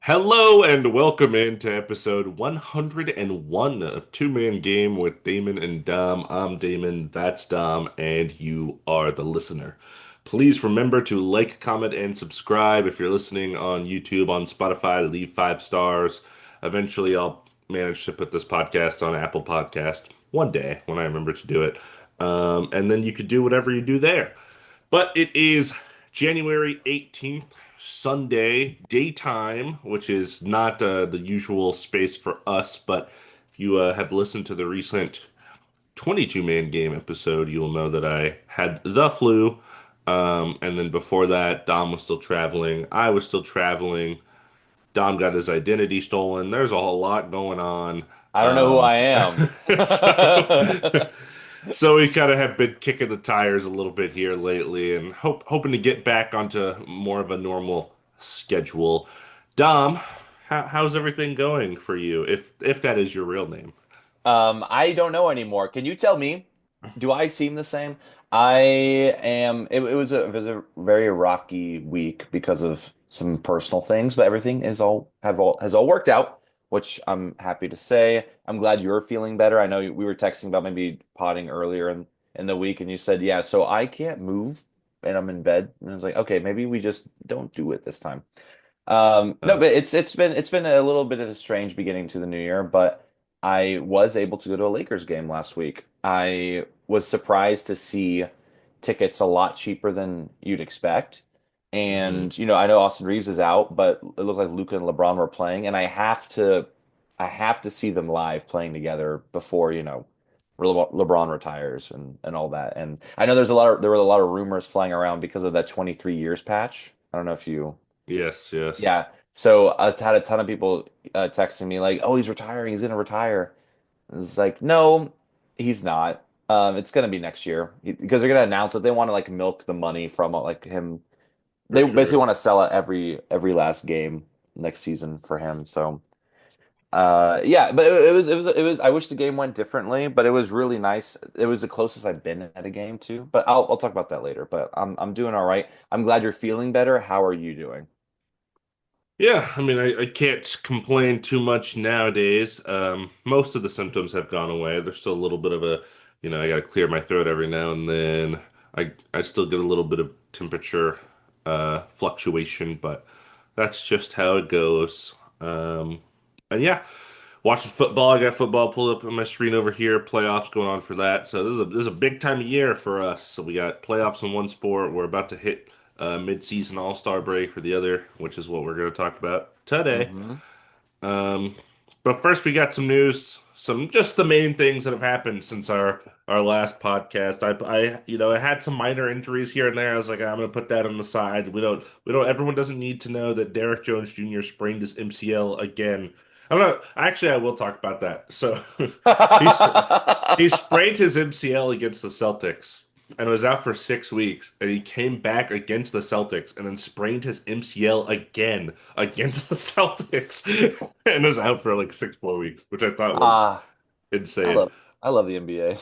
Hello and welcome into episode 101 of Two Man Game with Damon and Dom. I'm Damon, that's Dom, and you are the listener. Please remember to like, comment, and subscribe if you're listening on YouTube, on Spotify. Leave 5 stars. Eventually, I'll manage to put this podcast on Apple Podcast one day when I remember to do it. And then you could do whatever you do there. But it is January 18th, Sunday, daytime, which is not the usual space for us. But if you have listened to the recent 22-man game episode, you will know that I had the flu. And then before that, Dom was still traveling. I was still traveling. Dom got his identity stolen. There's a whole lot going on. I don't know who Um, I am. so So we kind of have been kicking the tires a little bit here lately, and hoping to get back onto more of a normal schedule. Dom, how's everything going for you? If that is your real name. I don't know anymore. Can you tell me, do I seem the same? I am it was a very rocky week because of some personal things, but everything is all have all has all worked out, which I'm happy to say. I'm glad you're feeling better. I know we were texting about maybe potting earlier in the week, and you said, yeah, so I can't move and I'm in bed. And I was like, okay, maybe we just don't do it this time. No, Uh, but it's been a little bit of a strange beginning to the new year, but I was able to go to a Lakers game last week. I was surprised to see tickets a lot cheaper than you'd expect. mhm. And I know Austin Reeves is out, but it looked like Luka and LeBron were playing, and I have to see them live playing together before, LeBron retires and all that. And I know there were a lot of rumors flying around because of that 23 years patch. I don't know if you Yes, yes. yeah. So I've had a ton of people texting me like, "Oh, he's retiring. He's gonna retire." It's like, no, he's not. It's gonna be next year because they're gonna announce it. They want to like milk the money from like him. For They basically sure. want to sell it every last game next season for him. So yeah, but it was. I wish the game went differently, but it was really nice. It was the closest I've been at a game too. But I'll talk about that later. But I'm doing all right. I'm glad you're feeling better. How are you doing? Yeah, I mean, I can't complain too much nowadays. Most of the symptoms have gone away. There's still a little bit of I gotta clear my throat every now and then. I still get a little bit of temperature fluctuation, but that's just how it goes. And yeah, watching football. I got football pulled up on my screen over here. Playoffs going on for that. So this is a big time of year for us. So we got playoffs in one sport. We're about to hit mid-season All-Star break for the other, which is what we're going to talk about today. Hmm. Um, but first, we got some news, some just the main things that have happened since our last podcast. I had some minor injuries here and there. I was like, I'm gonna put that on the side. We don't. Everyone doesn't need to know that Derrick Jones Jr. sprained his MCL again. I'm not. Actually, I will talk about that. So he's he sprained his MCL against the Celtics and was out for 6 weeks. And he came back against the Celtics and then sprained his MCL again against the Celtics and was out for like 6 more weeks, which I thought was Ah, I insane. love I love the NBA.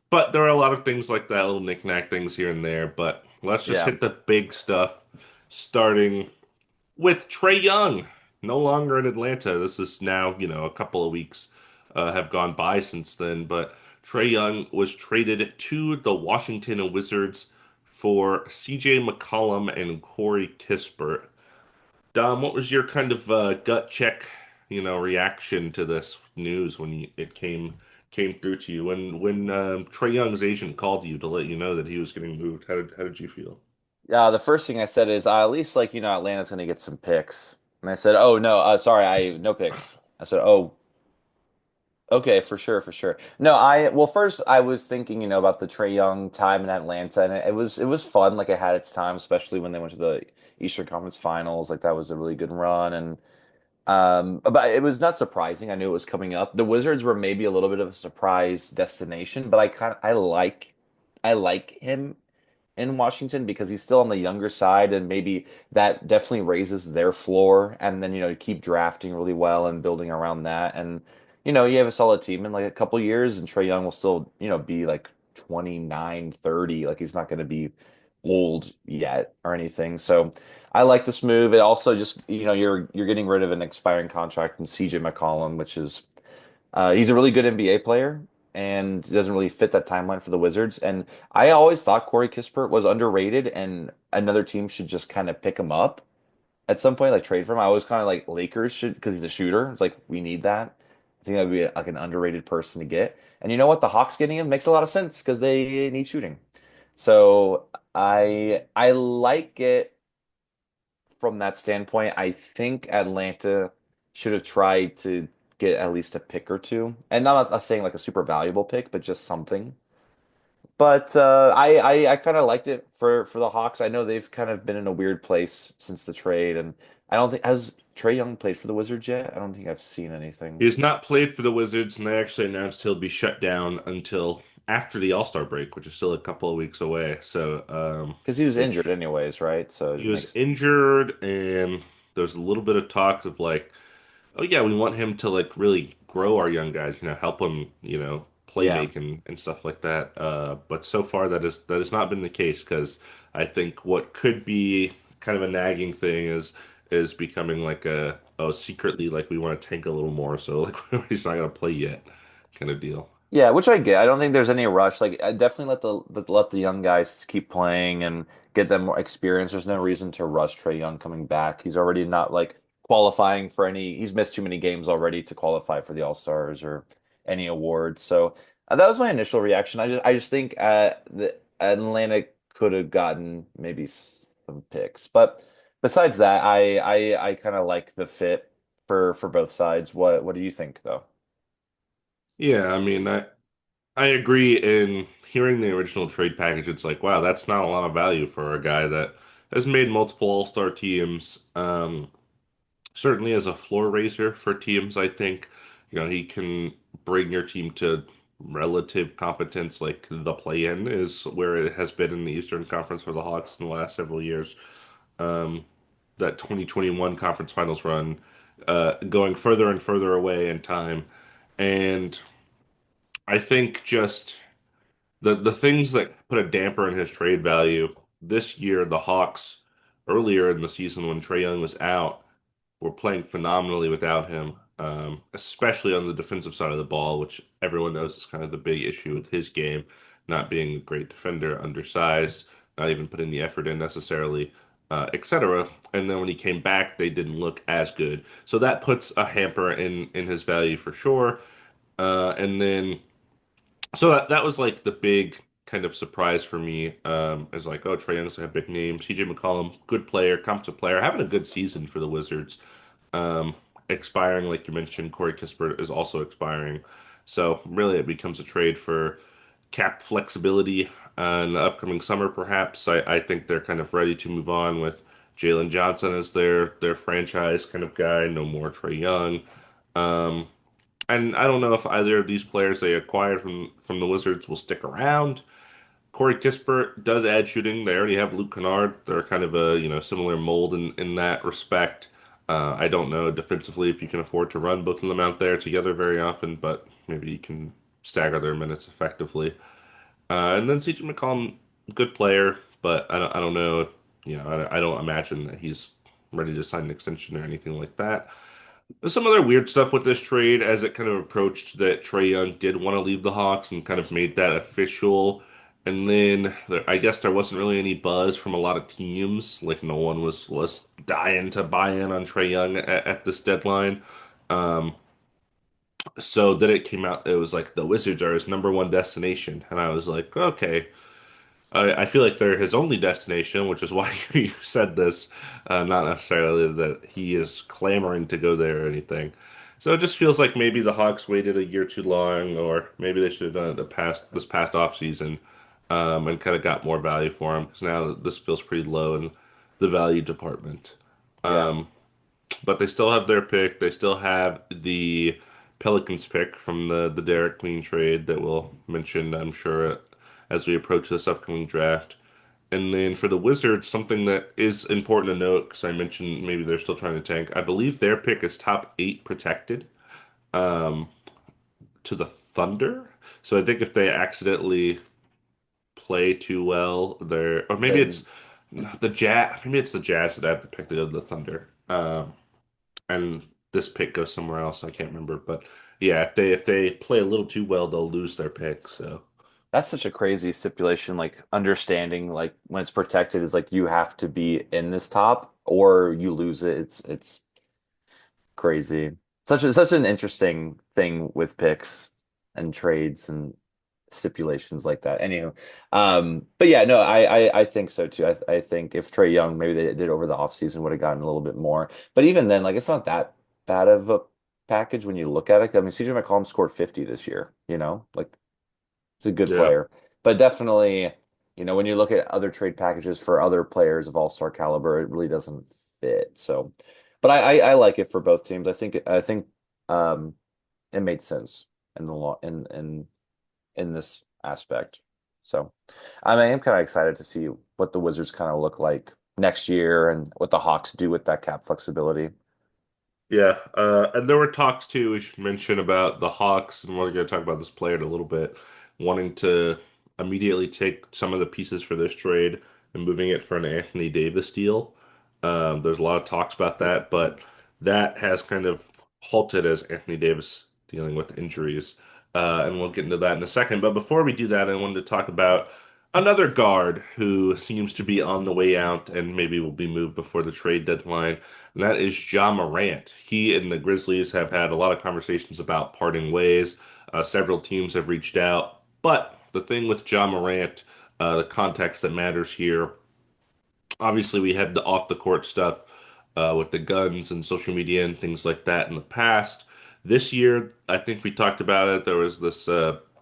But there are a lot of things like that, little knick-knack things here and there. But let's just Yeah. hit the big stuff, starting with Trae Young, no longer in Atlanta. This is now, a couple of weeks have gone by since then, but Trae Young was traded to the Washington Wizards for CJ McCollum and Corey Kispert. Dom, what was your kind of gut check, reaction to this news when it came through to you? When Trae Young's agent called you to let you know that he was getting moved, how did you feel? The first thing I said is at least like Atlanta's gonna get some picks. And I said, "Oh no, sorry, I no picks." I said, "Oh, okay, for sure, for sure." No, first I was thinking, about the Trae Young time in Atlanta, and it was fun. Like it had its time, especially when they went to the Eastern Conference Finals. Like that was a really good run, and but it was not surprising. I knew it was coming up. The Wizards were maybe a little bit of a surprise destination, but I like him in Washington because he's still on the younger side, and maybe that definitely raises their floor. And then, you keep drafting really well and building around that. And, you have a solid team in like a couple years, and Trae Young will still, be like 29, 30. Like he's not going to be old yet or anything. So I like this move. It also just, you're getting rid of an expiring contract in CJ McCollum, which is he's a really good NBA player and doesn't really fit that timeline for the Wizards. And I always thought Corey Kispert was underrated and another team should just kind of pick him up at some point, like trade for him. I was kind of like Lakers should because he's a shooter. It's like we need that. I think that would be like an underrated person to get. And you know what? The Hawks getting him makes a lot of sense because they need shooting. So I like it from that standpoint. I think Atlanta should have tried to get at least a pick or two, and not saying like a super valuable pick, but just something. But I kind of liked it for the Hawks. I know they've kind of been in a weird place since the trade, and I don't think has Trae Young played for the Wizards yet. I don't think I've seen He anything has not played for the Wizards, and they actually announced he'll be shut down until after the All-Star break, which is still a couple of weeks away. So, because he was injured which anyways, right? So he it was makes injured, and there's a little bit of talk of like, oh yeah, we want him to like really grow our young guys, help them, play yeah. make and stuff like that. But so far that has not been the case because I think what could be kind of a nagging thing is becoming like a oh secretly like we want to tank a little more, so like he's not gonna play yet kind of deal. Yeah, which I get. I don't think there's any rush. Like, I definitely let the young guys keep playing and get them more experience. There's no reason to rush Trae Young coming back. He's already not like qualifying for any. He's missed too many games already to qualify for the All-Stars or any awards. So that was my initial reaction. I just think the Atlanta could have gotten maybe some picks, but besides that, I kind of like the fit for both sides. What do you think though? Yeah, I mean I agree in hearing the original trade package, it's like, wow, that's not a lot of value for a guy that has made multiple All-Star teams. Certainly as a floor raiser for teams, I think, he can bring your team to relative competence, like the play-in is where it has been in the Eastern Conference for the Hawks in the last several years. Um, that 2021 conference finals run, going further and further away in time. And I think just the things that put a damper in his trade value this year, the Hawks earlier in the season when Trae Young was out were playing phenomenally without him, especially on the defensive side of the ball, which everyone knows is kind of the big issue with his game, not being a great defender, undersized, not even putting the effort in necessarily, etc. And then when he came back, they didn't look as good. So that puts a hamper in his value for sure. And then so that was like the big kind of surprise for me. Is like, oh, Trae Young's a big name. CJ McCollum, good player, competent player, having a good season for the Wizards. Um, Expiring, like you mentioned, Corey Kispert is also expiring. So really, it becomes a trade for cap flexibility in the upcoming summer. Perhaps I think they're kind of ready to move on with Jalen Johnson as their franchise kind of guy. No more Trae Young. Um, and I don't know if either of these players they acquired from the Wizards will stick around. Corey Kispert does add shooting. They already have Luke Kennard. They're kind of a similar mold in that respect. I don't know defensively if you can afford to run both of them out there together very often, but maybe you can stagger their minutes effectively. And then CJ McCollum, good player, but I don't know. I don't imagine that he's ready to sign an extension or anything like that. There's some other weird stuff with this trade as it kind of approached that Trae Young did want to leave the Hawks and kind of made that official. And then I guess there wasn't really any buzz from a lot of teams. Like no one was dying to buy in on Trae Young at this deadline. Um, so then it came out, it was like the Wizards are his number one destination. And I was like, okay, I feel like they're his only destination, which is why you said this, not necessarily that he is clamoring to go there or anything. So it just feels like maybe the Hawks waited a year too long, or maybe they should have done it this past off season, and kind of got more value for him because now this feels pretty low in the value department. Yeah. Um, but they still have their pick. They still have the Pelicans pick from the Derek Queen trade that we'll mention, I'm sure, as we approach this upcoming draft. And then for the Wizards, something that is important to note, because I mentioned maybe they're still trying to tank. I believe their pick is top eight protected to the Thunder. So I think if they accidentally play too well. They're or maybe Then it's the Jazz. Maybe it's the Jazz that have to pick the Thunder. And this pick goes somewhere else. I can't remember, but yeah, if they play a little too well, they'll lose their pick. So that's such a crazy stipulation. Like understanding like when it's protected is like you have to be in this top or you lose it. It's crazy. Such an interesting thing with picks and trades and stipulations like that. Anywho, but yeah, no, I think so too. I think if Trae Young maybe they did over the offseason would have gotten a little bit more. But even then, like it's not that bad of a package when you look at it. I mean, CJ McCollum scored 50 this year, like he's a good yeah, player. But definitely, when you look at other trade packages for other players of all-star caliber, it really doesn't fit. So, but I like it for both teams. I think um it made sense in the law in this aspect. So I am kind of excited to see what the Wizards kind of look like next year and what the Hawks do with that cap flexibility. yeah. And there were talks too. We should mention about the Hawks, and we're going to talk about this player in a little bit, wanting to immediately take some of the pieces for this trade and moving it for an Anthony Davis deal. There's a lot of talks about that, but that has kind of halted as Anthony Davis dealing with injuries. And we'll get into that in a second. But before we do that, I wanted to talk about another guard who seems to be on the way out and maybe will be moved before the trade deadline, and that is Ja Morant. He and the Grizzlies have had a lot of conversations about parting ways. Several teams have reached out, but the thing with Ja Morant, the context that matters here, obviously we had the off the court stuff with the guns and social media and things like that in the past. This year, I think we talked about it. There was this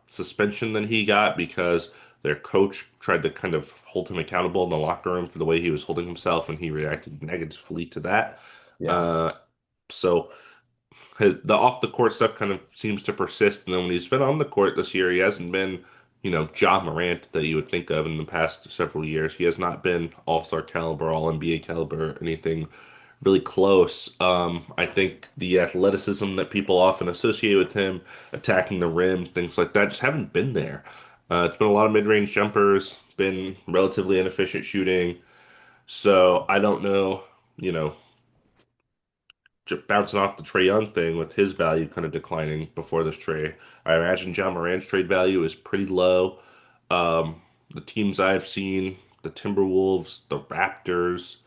suspension that he got because their coach tried to kind of hold him accountable in the locker room for the way he was holding himself, and he reacted negatively to that. Yeah. Uh, so the off the court stuff kind of seems to persist. And then when he's been on the court this year, he hasn't been, Ja Morant that you would think of in the past several years. He has not been all-star caliber, all NBA caliber, anything really close. I think the athleticism that people often associate with him, attacking the rim, things like that, just haven't been there. It's been a lot of mid-range jumpers, been relatively inefficient shooting. So I don't know, you know, bouncing off the Trae Young thing with his value kind of declining before this trade. I imagine John Morant's trade value is pretty low. The teams I've seen, the Timberwolves, the Raptors,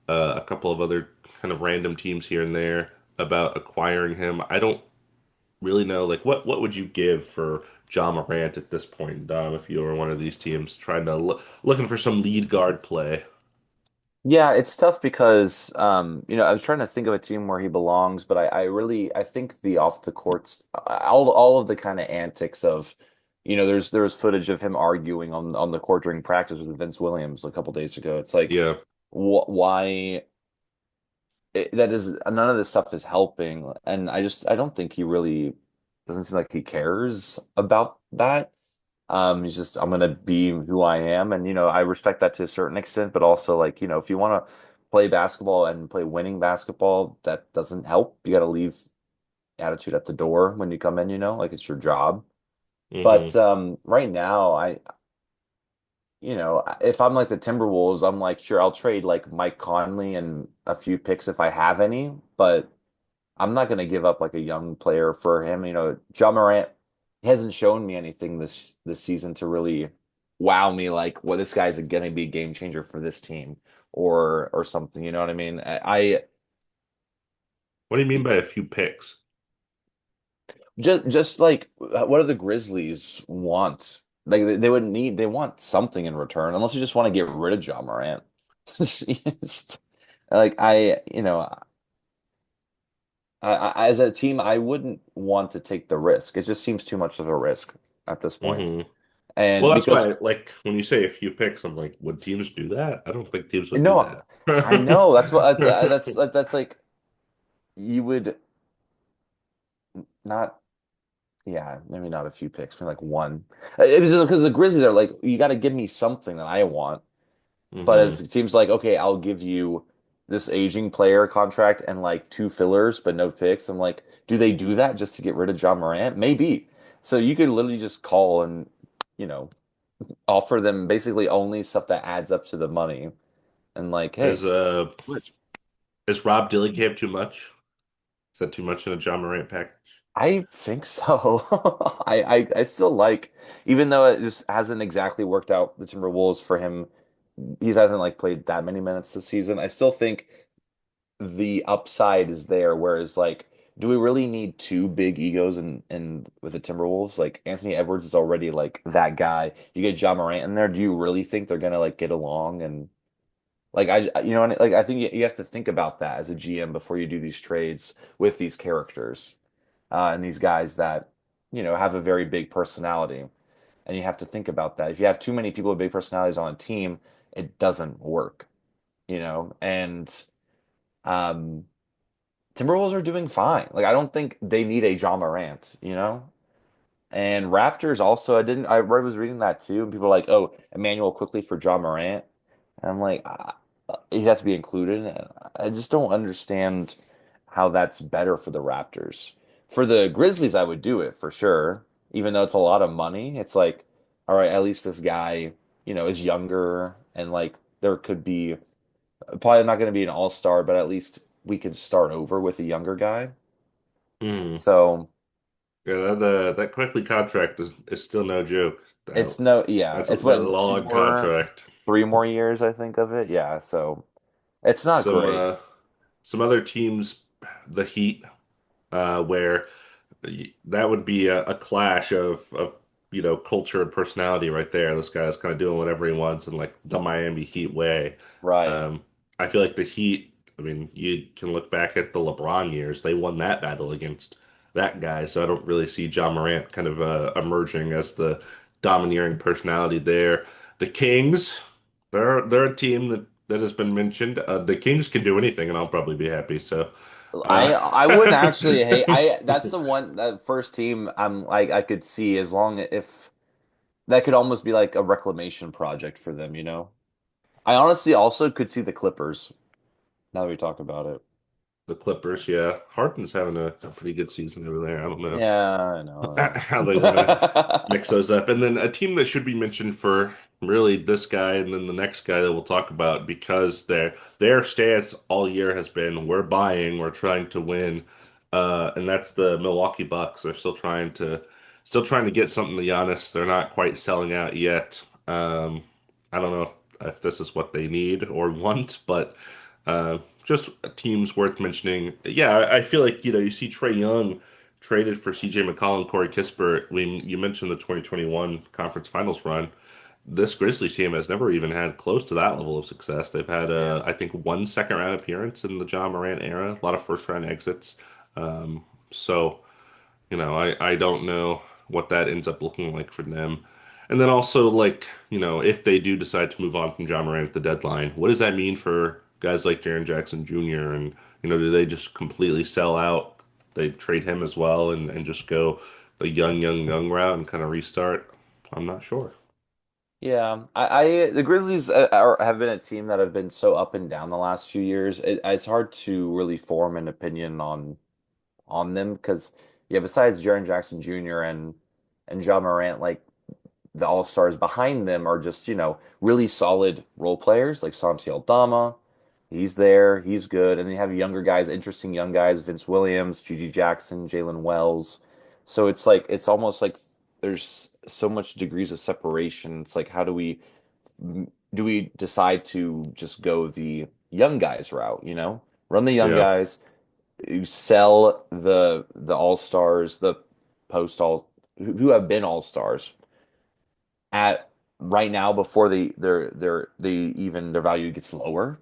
a couple of other kind of random teams here and there about acquiring him. I don't really know, like what would you give for John Morant at this point, Dom, if you were one of these teams trying to looking for some lead guard play? Yeah, it's tough because I was trying to think of a team where he belongs, but I think the off the courts, all of the kind of antics of, there was footage of him arguing on the court during practice with Vince Williams a couple days ago. It's like, Yeah. why that is none of this stuff is helping, and I don't think he really doesn't seem like he cares about that. He's just, I'm gonna be who I am, and I respect that to a certain extent, but also like, if you want to play basketball and play winning basketball, that doesn't help. You got to leave attitude at the door when you come in, like it's your job. But Hmm. right now, if I'm like the Timberwolves, I'm like, sure, I'll trade like Mike Conley and a few picks if I have any, but I'm not going to give up like a young player for him. Ja Morant hasn't shown me anything this season to really wow me. Like, well, this guy's going to be a game changer for this team, or something. You know what I mean? What do you mean by a few picks? Just like what do the Grizzlies want? Like they would need they want something in return, unless you just want to get rid of Ja Morant. Like as a team, I wouldn't want to take the risk. It just seems too much of a risk at this point. Hmm. Well, And that's because why, like, when you say a few picks, I'm like, would teams do that? I don't think teams would do no, I that. know that's like you would not, yeah, maybe not a few picks, maybe like one. Because the Grizzlies are like, you got to give me something that I want. But if Hmm. it seems like, okay, I'll give you this aging player contract and like two fillers, but no picks. I'm like, do they do that just to get rid of John Morant? Maybe. So you could literally just call and, you know. offer them basically only stuff that adds up to the money. And like, hey, Is which is Rob Dillingham too much? Is that too much in a John Morant package? I think so. I still like, even though it just hasn't exactly worked out the Timberwolves for him, he hasn't like played that many minutes this season. I still think the upside is there. Whereas like, do we really need two big egos in with the Timberwolves? Like Anthony Edwards is already like that guy. You get Ja Morant in there. Do you really think they're gonna like get along? And like you know, like I think you have to think about that as a GM before you do these trades with these characters and these guys that have a very big personality. And you have to think about that. If you have too many people with big personalities on a team, it doesn't work. And um, Timberwolves are doing fine. Like I don't think they need a Ja Morant. And Raptors also, I was reading that too, and people are like, oh, Emmanuel quickly for Ja Morant. And I'm like, he has to be included. And I just don't understand how that's better for the Raptors. For the Grizzlies, I would do it for sure, even though it's a lot of money. It's like, all right, at least this guy, is younger and like there could be probably not going to be an all-star, but at least we could start over with a younger guy. Hmm. So Yeah, that Quickly contract is still no joke. it's no, yeah, That's a it's what, two long more, contract. 3 more years, I think of it. Yeah, so it's not Some great. uh some other teams, the Heat, where that would be a clash of culture and personality right there. This guy's kind of doing whatever he wants in like the Miami Heat way. Right. Um, I feel like the Heat. I mean, you can look back at the LeBron years; they won that battle against that guy. So I don't really see John Morant kind of emerging as the domineering personality there. The Kings, they're a team that has been mentioned. The Kings can do anything, and I'll probably be happy. So. Uh, I wouldn't actually hate I that's the one that first team I'm like I could see as long if that could almost be like a reclamation project for them. I honestly also could see the Clippers now that we talk about it. The Clippers, yeah. Harden's having a pretty good season over there. I don't know Yeah, I know. how they want to mix those up. And then a team that should be mentioned for really this guy and then the next guy that we'll talk about because their stance all year has been we're buying, we're trying to win. And that's the Milwaukee Bucks. They're still trying to get something to Giannis. They're not quite selling out yet. I don't know if this is what they need or want, but just teams worth mentioning. Yeah, I feel like you see Trae Young traded for CJ McCollum, Corey Kispert. When you mentioned the 2021 conference finals run, this Grizzlies team has never even had close to that level of success. They've had, Yeah. I think, one second round appearance in the John Morant era, a lot of first round exits. So, I don't know what that ends up looking like for them. And then also, like, if they do decide to move on from John Morant at the deadline, what does that mean for guys like Jaren Jackson Jr.? And, do they just completely sell out? They trade him as well and just go the young route and kind of restart? I'm not sure. Yeah, the Grizzlies have been a team that have been so up and down the last few years. It's hard to really form an opinion on them because yeah, besides Jaren Jackson Jr. and Ja Morant, like the all-stars behind them are just, really solid role players like Santi Aldama. He's there, he's good. And then you have younger guys, interesting young guys, Vince Williams, Gigi Jackson, Jalen Wells. So it's like it's almost like there's so much degrees of separation. It's like how do we decide to just go the young guys route? Run the young Yeah. guys, you sell the all-stars, the post all who have been all-stars at right now before they even their value gets lower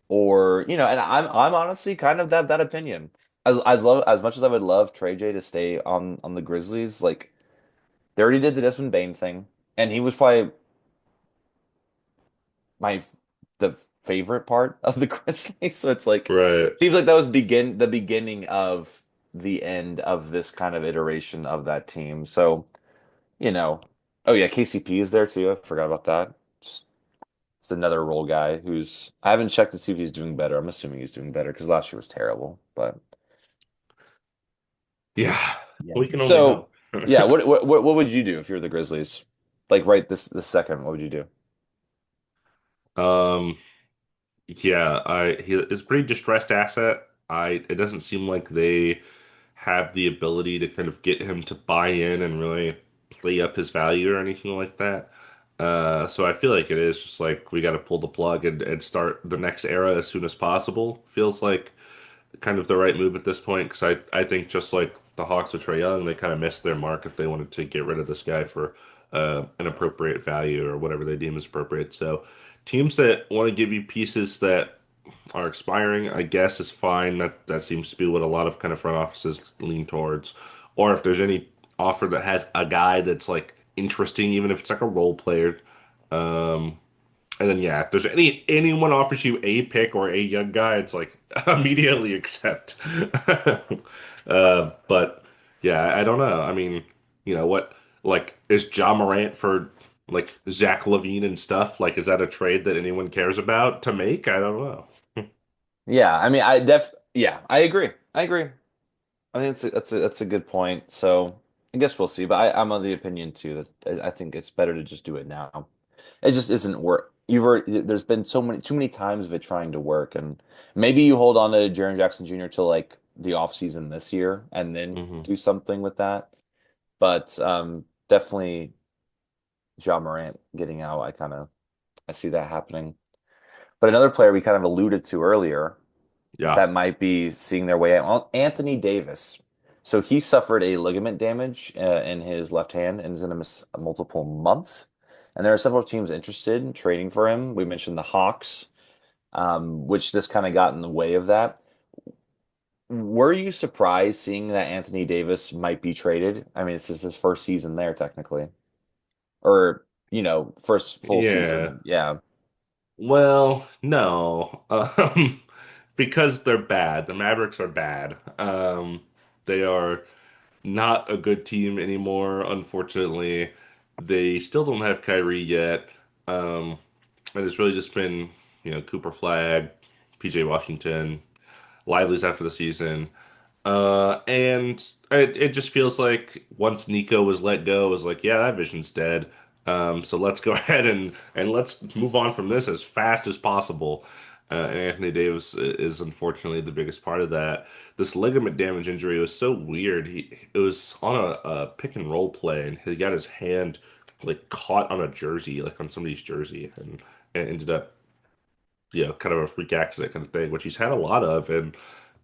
or and I'm honestly kind of that opinion as much as I would love Trey J to stay on the Grizzlies, like they already did the Desmond Bane thing and he was probably my the favorite part of the Grizzlies, so it's like Right. seems like that was the beginning of the end of this kind of iteration of that team. So you know oh yeah, KCP is there too, I forgot about that. It's another role guy who's I haven't checked to see if he's doing better. I'm assuming he's doing better because last year was terrible. But Yeah. yeah. We can only So hope. yeah, what would you do if you're the Grizzlies? Like right this second, what would you do? Um, yeah, he is a pretty distressed asset. It doesn't seem like they have the ability to kind of get him to buy in and really play up his value or anything like that. So I feel like it is just like we got to pull the plug and start the next era as soon as possible. Feels like kind of the right move at this point because I think just like the Hawks with Trae Young, they kind of missed their mark if they wanted to get rid of this guy for an appropriate value or whatever they deem as appropriate. So teams that want to give you pieces that are expiring, I guess, is fine. That seems to be what a lot of kind of front offices lean towards. Or if there's any offer that has a guy that's like interesting, even if it's like a role player. Um, and then yeah, if there's anyone offers you a pick or a young guy, it's like immediately accept. But yeah, I don't know. I mean, what like is Ja Morant for like Zach LaVine and stuff? Like, is that a trade that anyone cares about to make? I don't know. Yeah, I mean, yeah, I agree. I agree. I think that's a good point. So I guess we'll see. But I'm of the opinion too that I think it's better to just do it now. It just isn't work. There's been too many times of it trying to work, and maybe you hold on to Jaren Jackson Jr. till like the off season this year, and then Hmm. do something with that. But definitely Ja Morant getting out, I see that happening. But another player we kind of alluded to earlier Yeah. that might be seeing their way out. Well, Anthony Davis. So he suffered a ligament damage in his left hand and is going to miss multiple months. And there are several teams interested in trading for him. We mentioned the Hawks, which this kind of got in the way of that. Were you surprised seeing that Anthony Davis might be traded? I mean, this is his first season there, technically, or first full Yeah. season. Yeah. Well, no. Because they're bad. The Mavericks are bad. They are not a good team anymore, unfortunately. They still don't have Kyrie yet. Um, and it's really just been, Cooper Flag, PJ Washington, Lively's after the season. And it just feels like once Nico was let go, it was like, yeah, that vision's dead. So let's go ahead and let's move on from this as fast as possible. And Anthony Davis is unfortunately the biggest part of that. This ligament damage injury was so weird. It was on a pick and roll play, and he got his hand like caught on a jersey, like on somebody's jersey, and ended up kind of a freak accident kind of thing, which he's had a lot of. And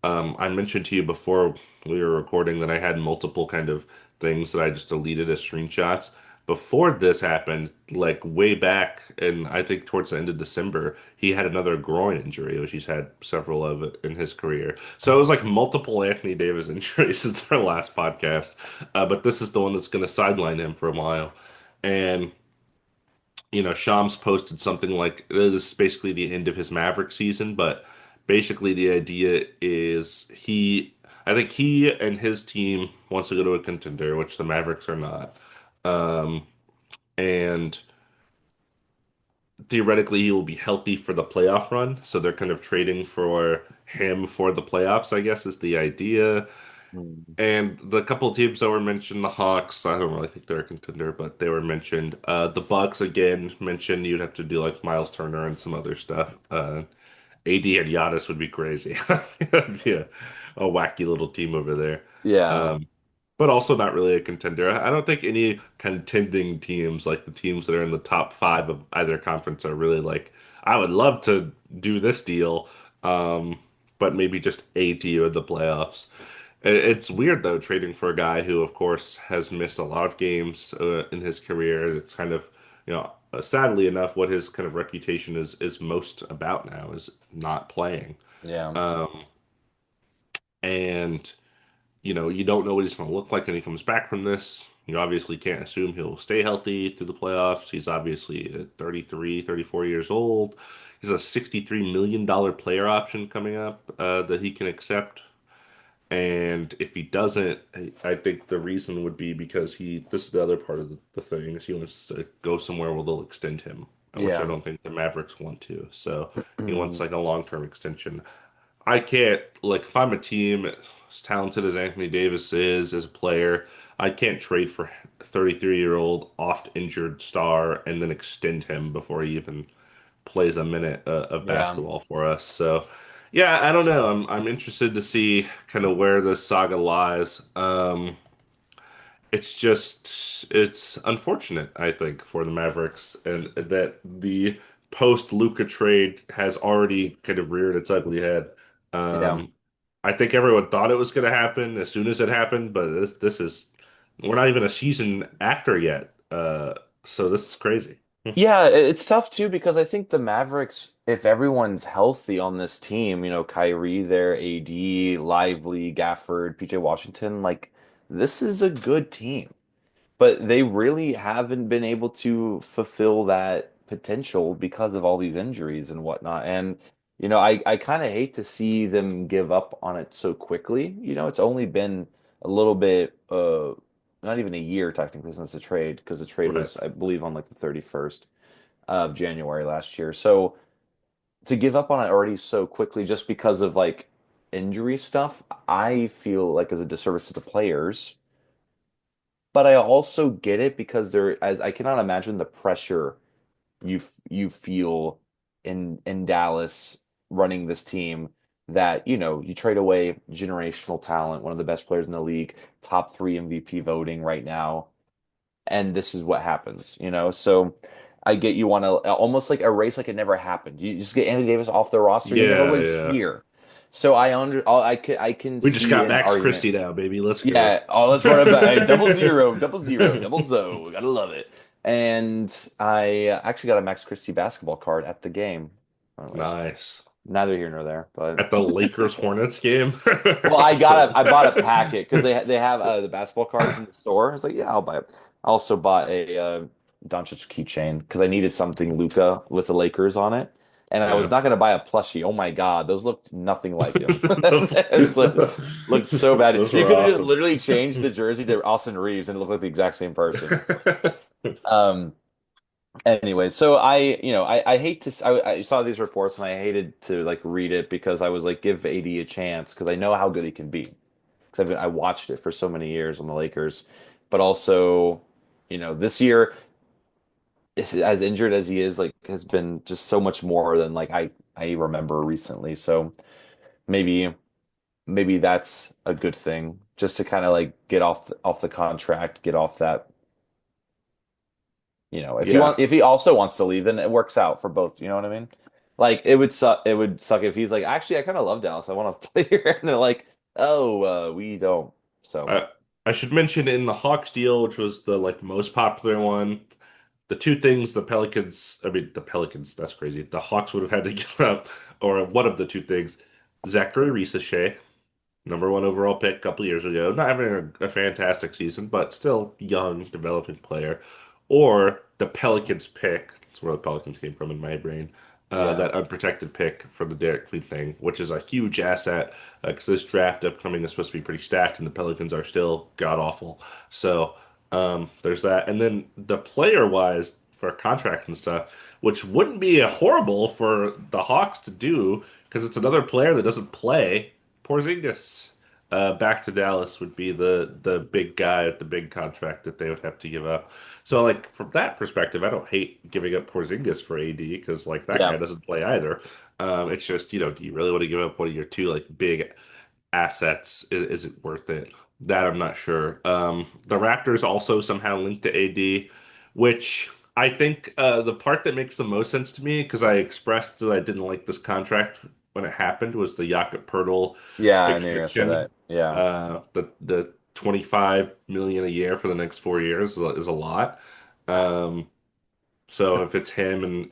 I mentioned to you before we were recording that I had multiple kind of things that I just deleted as screenshots. Before this happened, like way back, and I think towards the end of December, he had another groin injury, which he's had several of in his career. So it was like multiple Anthony Davis injuries since our last podcast. But this is the one that's going to sideline him for a while. And Shams posted something like this is basically the end of his Maverick season, but basically the idea is I think he and his team wants to go to a contender, which the Mavericks are not. Um, and theoretically, he will be healthy for the playoff run, so they're kind of trading for him for the playoffs, I guess is the idea. Mm. And the couple of teams that were mentioned, the Hawks, I don't really think they're a contender, but they were mentioned. The Bucks again mentioned you'd have to do like Miles Turner and some other stuff. AD and Giannis would be crazy. That'd be a wacky little team over there. Yeah. Um, but also not really a contender. I don't think any contending teams, like the teams that are in the top five of either conference, are really like, I would love to do this deal, but maybe just a team in the playoffs. It's weird though, trading for a guy who, of course, has missed a lot of games in his career. It's kind of, sadly enough, what his kind of reputation is most about now is not playing. Yeah. Um, and you don't know what he's going to look like when he comes back from this. You obviously can't assume he'll stay healthy through the playoffs. He's obviously 33, 34 years old. He's a $63 million player option coming up that he can accept. And if he doesn't, I think the reason would be because this is the other part of the thing, is he wants to go somewhere where they'll extend him, which I Yeah. don't think the Mavericks want to. So he wants like a long-term extension. I can't like if I'm a team as talented as Anthony Davis is as a player, I can't trade for 33-year-old oft injured star and then extend him before he even plays a minute of Yeah. basketball for us. So, yeah, I don't know. I'm interested to see kind of where this saga lies. It's unfortunate, I think, for the Mavericks, and that the post Luka trade has already kind of reared its ugly head. Yeah. Um, I think everyone thought it was going to happen as soon as it happened, but this is we're not even a season after yet. So this is crazy. Yeah, it's tough too because I think the Mavericks, if everyone's healthy on this team, Kyrie there, AD, Lively, Gafford, PJ Washington, like this is a good team. But they really haven't been able to fulfill that potential because of all these injuries and whatnot. And, I kind of hate to see them give up on it so quickly. It's only been a little bit, not even a year technically since the trade, because the trade Right. was, I believe, on like the 31st of January last year. So to give up on it already so quickly just because of like injury stuff, I feel like is a disservice to the players, but I also get it because as I cannot imagine the pressure you feel in Dallas running this team that, you trade away generational talent, one of the best players in the league, top three MVP voting right now, and this is what happens, So I get you want to almost like erase like it never happened. You just get Andy Davis off the roster. He never Yeah, was yeah. here. So I can We just see got an Max argument. Christie now, baby. Let's go. Yeah, oh, let's run it back. Hey, double zero, double zero, double zo. Gotta love it. And I actually got a Max Christie basketball card at the game. Anyways, Nice. neither here nor there. But At the Lakers Hornets game. well, Awesome. I bought a packet because they have the basketball cards in the store. I was like, yeah, I'll buy it. I also bought a Doncic keychain because I needed something Luca with the Lakers on it. And I was Yeah. not going to buy a plushie. Oh my God, those looked nothing like him. It's like, looked so bad. Those You were could have just awesome. literally changed the jersey to Austin Reeves and it looked like the exact same person. It's like, um, anyway, so I hate to, I saw these reports and I hated to like read it because I was like, give AD a chance because I know how good he can be because I watched it for so many years on the Lakers, but also, this year, as injured as he is, like has been just so much more than like I remember recently. So maybe that's a good thing just to kind of like get off the contract, get off that. Yeah. If he also wants to leave, then it works out for both. You know what I mean? Like it would suck if he's like, actually, I kind of love Dallas. I want to play here, and they're like, oh, we don't. So I, I should mention in the Hawks deal, which was the like most popular one, the two things the Pelicans, that's crazy. The Hawks would have had to give up, or one of the two things, Zachary Risachet, number one overall pick a couple years ago, not having a fantastic season, but still young, developing player, or the Pelicans pick. That's where the Pelicans came from in my brain. yeah, That unprotected pick for the Derek Queen thing, which is a huge asset because this draft upcoming is supposed to be pretty stacked, and the Pelicans are still god awful. So there's that, and then the player wise for contract and stuff, which wouldn't be horrible for the Hawks to do because it's another player that doesn't play. Porzingis back to Dallas would be the big guy at the big contract that they would have to give up. So like from that perspective, I don't hate giving up Porzingis for AD because like that guy yeah, doesn't play either. It's just do you really want to give up one of your two like big assets? Is it worth it? That I'm not sure. The Raptors also somehow linked to AD, which I think the part that makes the most sense to me because I expressed that I didn't like this contract when it happened was the Jakob Poeltl yeah. I knew you were gonna say extension. that. Yeah, The 25 million a year for the next 4 years is a lot. Um, so if it's him and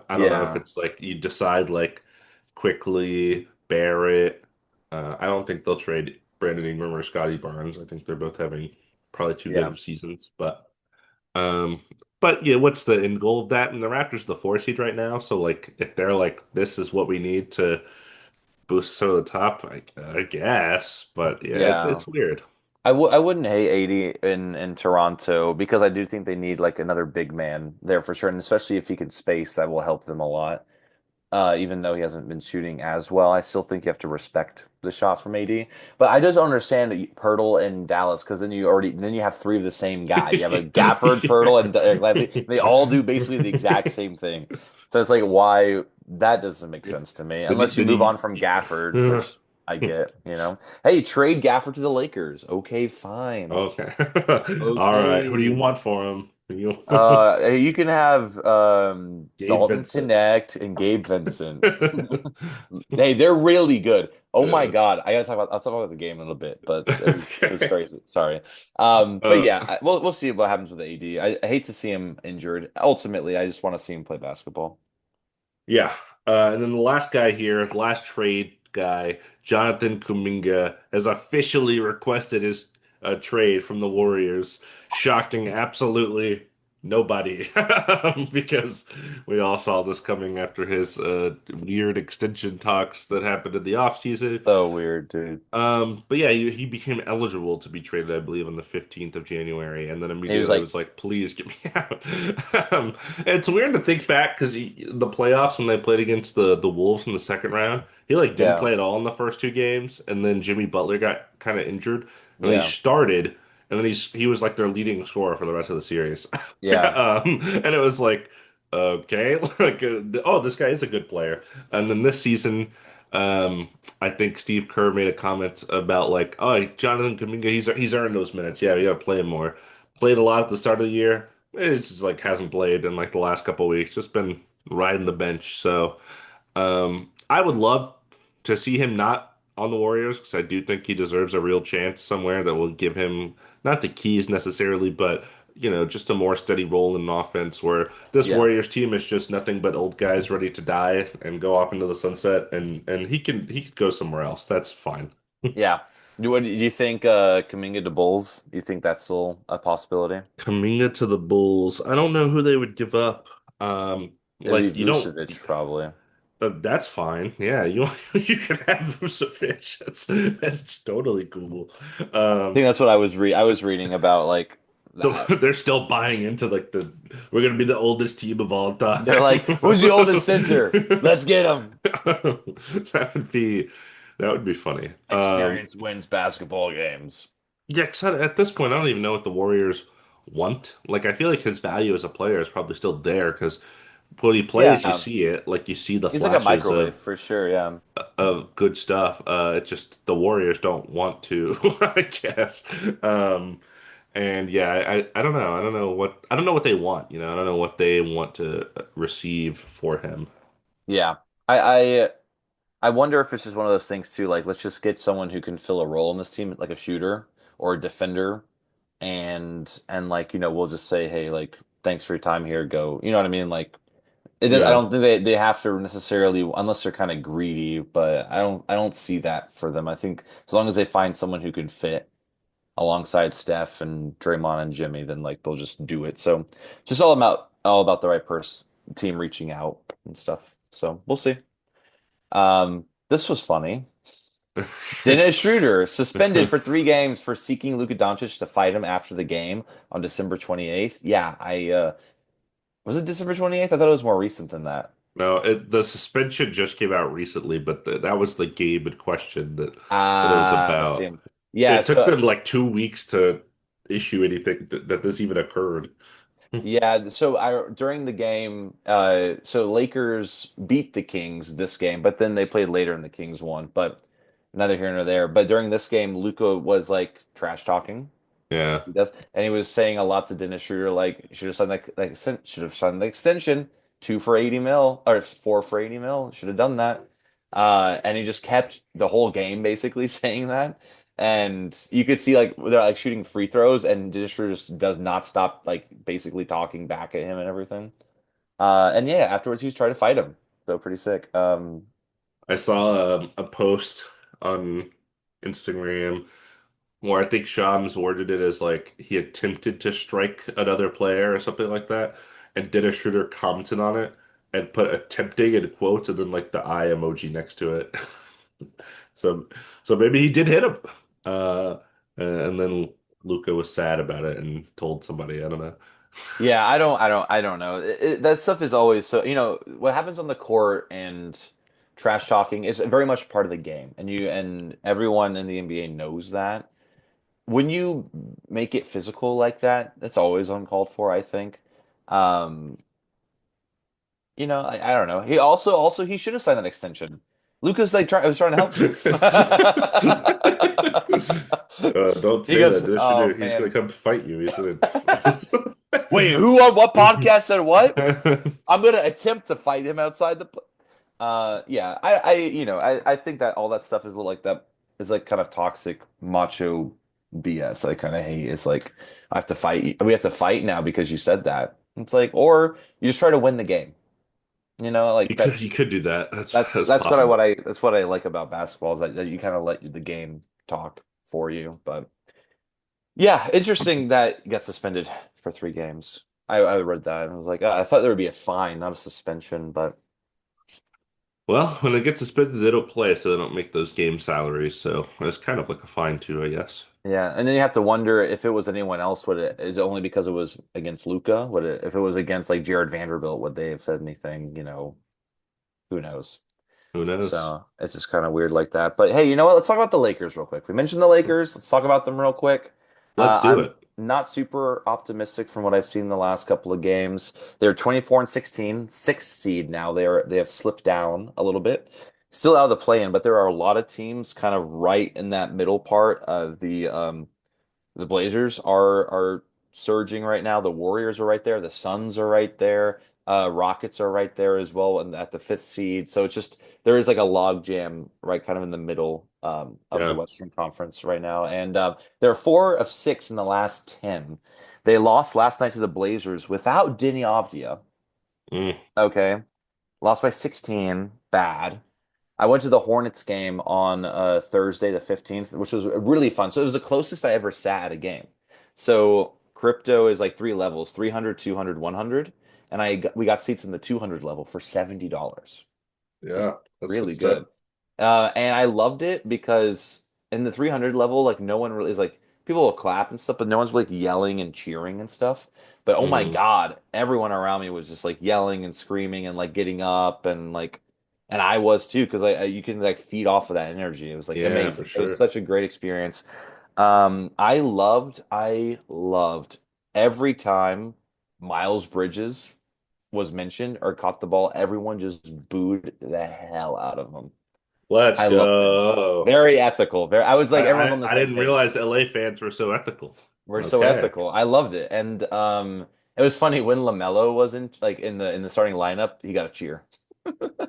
I don't know if yeah, it's like you decide like quickly Barrett. I don't think they'll trade Brandon Ingram or Scotty Barnes. I think they're both having probably too good yeah, of seasons. Um, but yeah, what's the end goal of that? And the Raptors are the four seed right now. So like if they're like this is what we need to boost us over the top, I guess. But yeah, yeah. it's weird. I wouldn't hate 80 in Toronto because I do think they need like another big man there for sure, and especially if he can space, that will help them a lot. even though he hasn't been shooting as well. I still think you have to respect the shot from AD. But I just don't understand Pirtle and Dallas because then you have three of the same guy. You have a Gafford, Pirtle, and Levy. They all do basically the exact same thing. So it's like why that doesn't make sense to me Did he, unless you did move on he, from Gafford, which I get. Hey, trade Gafford to the Lakers. Okay, fine. Okay. All right. Who do you Okay. want for him? You can have Gabe Dalton Vincent. Knecht and Gabe Vincent. Hey, they're really good. Oh my Uh, God. I'll talk about the game in a little bit, but it was okay. crazy. Sorry. But Uh, yeah, we'll see what happens with AD. I hate to see him injured. Ultimately, I just want to see him play basketball. yeah. And then the last guy here, the last trade guy, Jonathan Kuminga, has officially requested his trade from the Warriors, shocking absolutely nobody because we all saw this coming after his weird extension talks that happened in the offseason. So weird, dude. But yeah, he became eligible to be traded, I believe, on the 15th of January, and then He was immediately like, was like, "Please get me out." And it's weird to think back because the playoffs when they played against the Wolves in the second round, he like didn't yeah, play at all in the first two games, and then Jimmy Butler got kind of injured, and then he yeah, started, and then he was like their leading scorer for the rest of the series. yeah, And it was like, okay, like oh, this guy is a good player, and then this season. I think Steve Kerr made a comment about like, oh, Jonathan Kuminga, he's earned those minutes. Yeah, we gotta play him more. Played a lot at the start of the year. It's just like hasn't played in like the last couple of weeks. Just been riding the bench. So, I would love to see him not on the Warriors because I do think he deserves a real chance somewhere that will give him not the keys necessarily, but just a more steady role in an offense where this yeah, Warriors team is just nothing but old guys ready to die and go off into the sunset, and he could go somewhere else. That's fine. yeah. Do you think Kuminga to Bulls? Do you think that's still a possibility? Kuminga to the Bulls. I don't know who they would give up. It'd be Like you don't. Vucevic probably. That's fine. Yeah, you you can have Vucevic. That's totally cool. I think Um, that's what I was reading about like that. they're still buying into like the we're gonna be the oldest team of all They're time. like, who's the oldest center? Let's get him. That would be that would be funny. Experience wins basketball games. Yeah, 'cause at this point, I don't even know what the Warriors want. Like, I feel like his value as a player is probably still there because when he plays, you Yeah, see it. Like, you see the he's like a flashes microwave for sure. Yeah, good stuff. It's just the Warriors don't want to, I guess. Um, and yeah, I don't know. I don't know what they want. I don't know what they want to receive for him. yeah. I I wonder if it's just one of those things too. Like, let's just get someone who can fill a role in this team, like a shooter or a defender, and like we'll just say, hey, like, thanks for your time here. Go. You know what I mean? Like, I Yeah. don't think they have to necessarily unless they're kind of greedy, but I don't see that for them. I think as long as they find someone who can fit alongside Steph and Draymond and Jimmy, then like they'll just do it. So it's just all about the right person team reaching out and stuff. So we'll see. This was funny. Dennis Schroeder suspended for 3 games for seeking Luka Doncic to fight him after the game on December 28th. Yeah, I was it December 28th? I thought it was more recent than that. No, the suspension just came out recently, but that was the game in question that it was Ah, I about. see. Yeah, It took so them like 2 weeks to issue anything that this even occurred. yeah, so I during the game, so Lakers beat the Kings this game, but then they played later and the Kings won. But neither here nor there. But during this game, Luka was like trash talking Yeah. as he does, and he was saying a lot to Dennis Schroeder, like should have signed should have signed the extension, 2 for 80 mil or 4 for 80 mil, should have done that. And he just kept the whole game basically saying that. And you could see like they're like shooting free throws, and Dennis Schroeder just does not stop like basically talking back at him and everything. And yeah, afterwards he was trying to fight him. So pretty sick. I saw a post on Instagram where I think Shams worded it as like he attempted to strike another player or something like that, and Dennis Schroeder commented on it and put attempting in quotes and then like the eye emoji next to it. So so maybe he did hit him. And then Luca was sad about it and told somebody. I don't know. Yeah, I don't know. That stuff is always so, what happens on the court and trash talking is very much part of the game. And everyone in the NBA knows that. When you make it physical like that, that's always uncalled for, I think. Um, I don't know. He should have signed that extension. Luca's like was trying to help you. Don't He say goes, that. This should "Oh do. He's gonna man, come fight you. He's gonna. wait, who on what podcast said what? I'm gonna attempt to fight him outside the. Yeah, I think that all that stuff is a little like that is like kind of toxic macho BS. I kind of hate. It's like I have to fight. We have to fight now because you said that. It's like, or you just try to win the game. Like You could do that. That's that's what I possible. that's what I like about basketball is that you kind of let the game talk for you. But yeah, interesting that he got suspended for 3 games. I read that and I was like, I thought there would be a fine, not a suspension, but. Well, when they get suspended, they don't play, so they don't make those game salaries. So it's kind of like a fine too, I guess. Yeah, and then you have to wonder if it was anyone else, would it is it only because it was against Luca? Would it if it was against like Jared Vanderbilt, would they have said anything? Who knows? Who knows? So it's just kind of weird like that. But hey, you know what? Let's talk about the Lakers real quick. We mentioned the Lakers. Let's talk about them real quick. Let's do I'm it. not super optimistic from what I've seen the last couple of games. They're 24 and 16, sixth seed now. They have slipped down a little bit. Still out of the play-in, but there are a lot of teams kind of right in that middle part of the Blazers are surging right now. The Warriors are right there. The Suns are right there. Rockets are right there as well, and at the fifth seed. So it's just there is like a log jam right kind of in the middle of the Yeah. Western Conference right now, and they're 4 of 6 in the last 10. They lost last night to the Blazers without Deni Avdija. Mm, Okay, lost by 16. Bad. I went to the Hornets game on Thursday the 15th, which was really fun. So it was the closest I ever sat at a game. So crypto is like 3 levels, 300, 200, 100, and we got seats in the 200 level for $70. It's like yeah, that's good really good. stuff. And I loved it because in the 300 level, like no one really is like people will clap and stuff, but no one's like yelling and cheering and stuff. But oh my Mm, God, everyone around me was just like yelling and screaming and like getting up and like, and I was too because you can like feed off of that energy. It was like yeah, for amazing. It was sure. such a great experience. I loved every time Miles Bridges was mentioned or caught the ball, everyone just booed the hell out of him. Let's I loved it. go. Very ethical. Very, I was like, everyone's on the I same didn't page. realize LA fans were so ethical. We're so Okay. ethical. I loved it. And it was funny when LaMelo was in the starting lineup, he got a cheer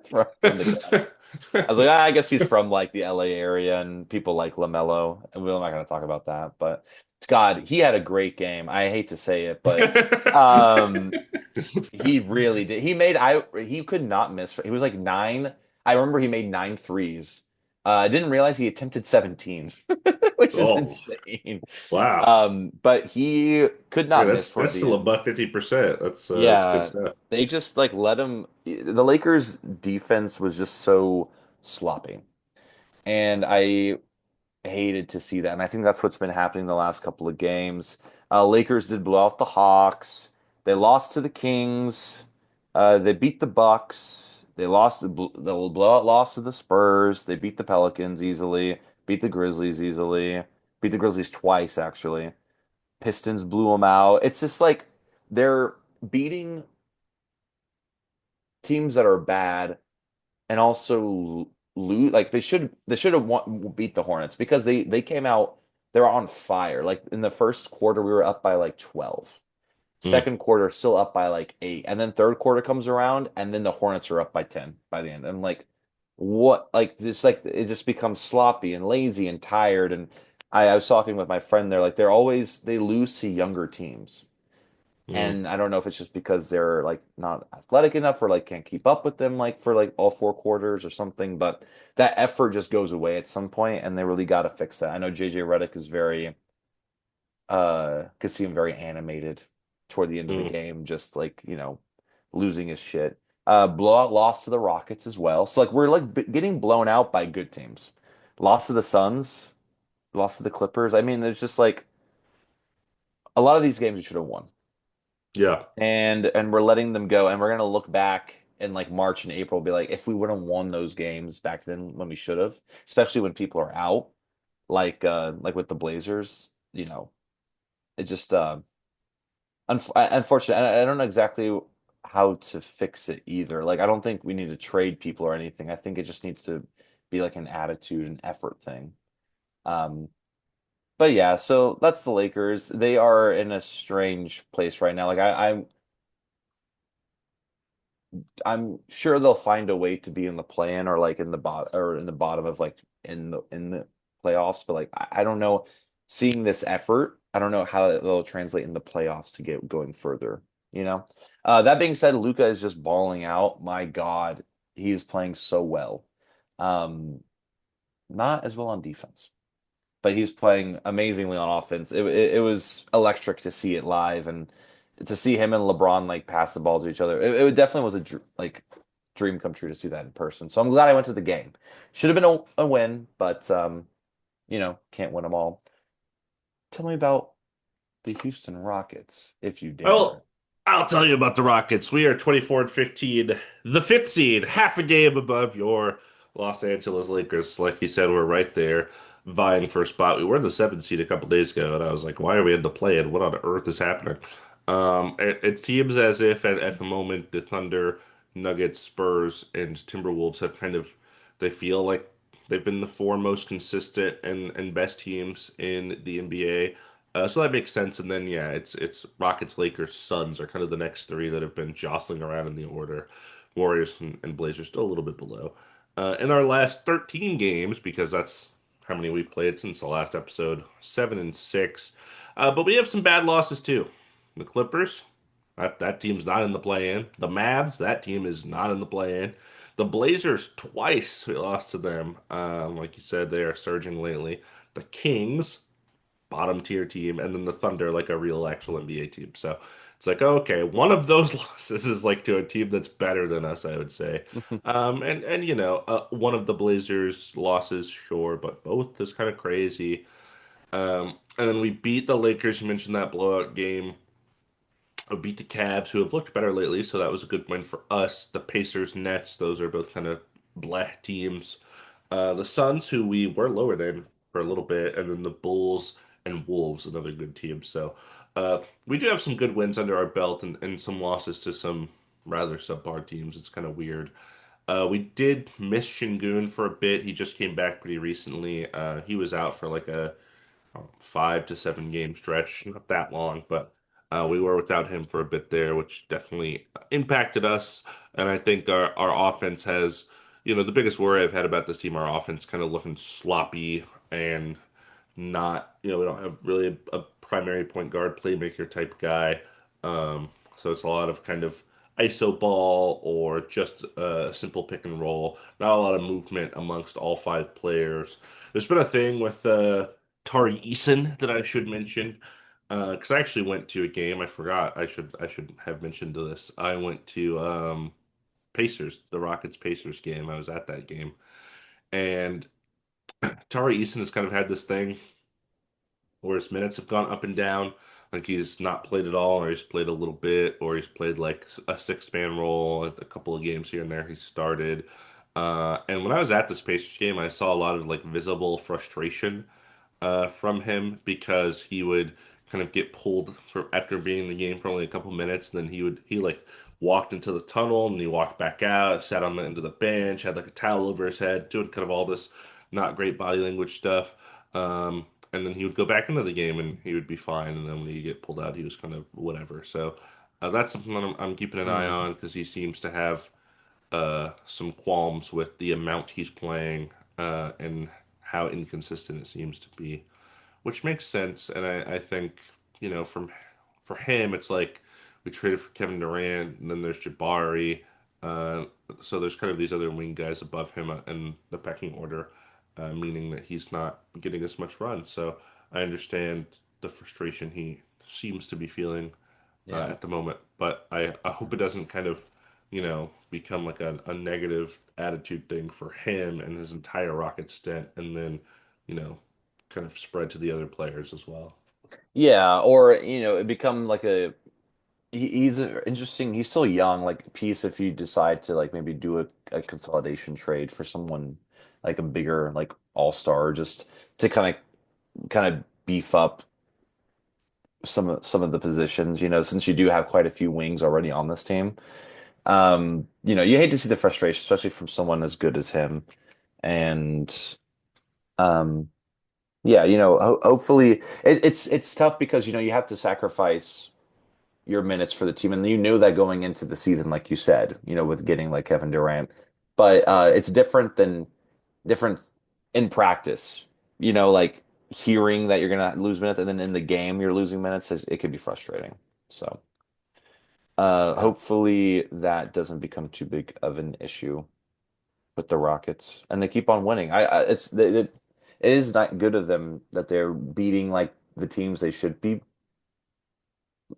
from the crowd. I was like, I guess he's from like the LA area and people like LaMelo. And we're not going to talk about that, but God, he had a great game. I hate to say it, but um he really did. He could not miss. He was like nine. I remember he made 9 threes. I didn't realize he attempted 17, which is Oh, insane. wow. But he could Yeah, not miss towards that's the still end. above 50%. That's good Yeah, stuff. they just like let him. The Lakers defense was just so sloppy, and I hated to see that. And I think that's what's been happening the last couple of games. Lakers did blow out the Hawks. They lost to the Kings. They beat the Bucks. They lost the blowout loss to the Spurs. They beat the Pelicans easily. Beat the Grizzlies easily. Beat the Grizzlies twice actually. Pistons blew them out. It's just like they're beating teams that are bad and also lose. Like they should have beat the Hornets because they came out they were on fire. Like in the first quarter, we were up by like 12. Mm, Second quarter, still up by like 8, and then third quarter comes around, and then the Hornets are up by 10 by the end. I'm like, what? Like it just becomes sloppy and lazy and tired. And I was talking with my friend there, like they lose to younger teams. mm, And I don't know if it's just because they're like not athletic enough or like can't keep up with them like for like all 4 quarters or something, but that effort just goes away at some point and they really got to fix that. I know JJ Redick is very could see him very animated toward the end of the mm. game, just like, losing his shit. Blowout loss to the Rockets as well. So like we're like getting blown out by good teams. Lost to the Suns, lost to the Clippers. I mean, it's just like a lot of these games we should have won. Yeah. And we're letting them go, and we're gonna look back in like March and April, be like, if we would have won those games back then when we should have, especially when people are out, like with the Blazers, it just unfortunate. I don't know exactly how to fix it either. Like, I don't think we need to trade people or anything. I think it just needs to be like an attitude and effort thing. Um, but yeah, so that's the Lakers. They are in a strange place right now. Like I'm sure they'll find a way to be in the play-in or like in the bottom of like in the playoffs. But like I don't know, seeing this effort, I don't know how it'll translate in the playoffs to get going further, you know? That being said, Luca is just balling out. My God, he's playing so well. Um, Not as well on defense, but he's playing amazingly on offense. It was electric to see it live and to see him and LeBron like pass the ball to each other. It definitely was a like dream come true to see that in person. So I'm glad I went to the game. Should have been a win, but can't win them all. Tell me about the Houston Rockets, if you dare. Well, I'll tell you about the Rockets. We are 24 and 15, the fifth seed, half a game above your Los Angeles Lakers. Like you said, we're right there vying for a spot. We were in the seventh seed a couple days ago, and I was like, why are we in the play? And what on earth is happening? It seems as if at the moment the Thunder, Nuggets, Spurs, and Timberwolves have kind of they feel like they've been the four most consistent and best teams in the NBA. So that makes sense. And then yeah, it's Rockets, Lakers, Suns are kind of the next three that have been jostling around in the order. Warriors and Blazers still a little bit below. In our last 13 games, because that's how many we played since the last episode, 7-6. But we have some bad losses too. The Clippers, that team's not in the play-in. The Mavs, that team is not in the play-in. The Blazers, twice we lost to them. Like you said, they are surging lately. The Kings, bottom tier team, and then the Thunder, like a real actual NBA team. So it's like, okay, one of those losses is like to a team that's better than us, I would say. And one of the Blazers losses, sure, but both is kind of crazy. And then we beat the Lakers. You mentioned that blowout game. We beat the Cavs, who have looked better lately, so that was a good win for us. The Pacers, Nets, those are both kind of bleh teams. The Suns, who we were lower than for a little bit, and then the Bulls and Wolves, another good team. So we do have some good wins under our belt and some losses to some rather subpar teams. It's kind of weird. We did miss Shingun for a bit. He just came back pretty recently. He was out for like a 5 to 7 game stretch, not that long, but we were without him for a bit there, which definitely impacted us. And I think our offense has, the biggest worry I've had about this team, our offense kind of looking sloppy and not, we don't have really a primary point guard playmaker type guy. So it's a lot of kind of ISO ball or just a simple pick and roll. Not a lot of movement amongst all five players. There's been a thing with Tari Eason that I should mention. Because I actually went to a game. I forgot. I should have mentioned this. I went to Pacers, the Rockets Pacers game. I was at that game, and Tari Eason has kind of had this thing where his minutes have gone up and down. Like he's not played at all, or he's played a little bit, or he's played like a six-man role a couple of games here and there. He started. And when I was at this Pacers game, I saw a lot of like visible frustration from him because he would kind of get pulled for after being in the game for only a couple minutes, and then he like walked into the tunnel and he walked back out, sat on the end of the bench, had like a towel over his head, doing kind of all this not great body language stuff. And then he would go back into the game and he would be fine. And then when he get pulled out, he was kind of whatever. So that's something that I'm keeping an eye Hmm. on because he seems to have some qualms with the amount he's playing and how inconsistent it seems to be, which makes sense. And I think, from for him, it's like we traded for Kevin Durant, and then there's Jabari. Uh, so there's kind of these other wing guys above him in the pecking order, meaning that he's not getting as much run. So I understand the frustration he seems to be feeling Yeah. at the moment. But I hope it doesn't kind of, become like a negative attitude thing for him and his entire Rocket stint, and then, you know, kind of spread to the other players as well. Yeah, or it become like he's interesting. He's still young, like piece if you decide to like maybe do a consolidation trade for someone like a bigger like all-star just to kind of beef up some of the positions, since you do have quite a few wings already on this team. You hate to see the frustration, especially from someone as good as him. And um yeah, hopefully it's tough because you have to sacrifice your minutes for the team. And you knew that going into the season, like you said, with getting like Kevin Durant. But it's different in practice, like hearing that you're gonna lose minutes and then in the game you're losing minutes it could be frustrating. So Yeah. hopefully that doesn't become too big of an issue with the Rockets. And they keep on winning. It is not good of them that they're beating like the teams they should beat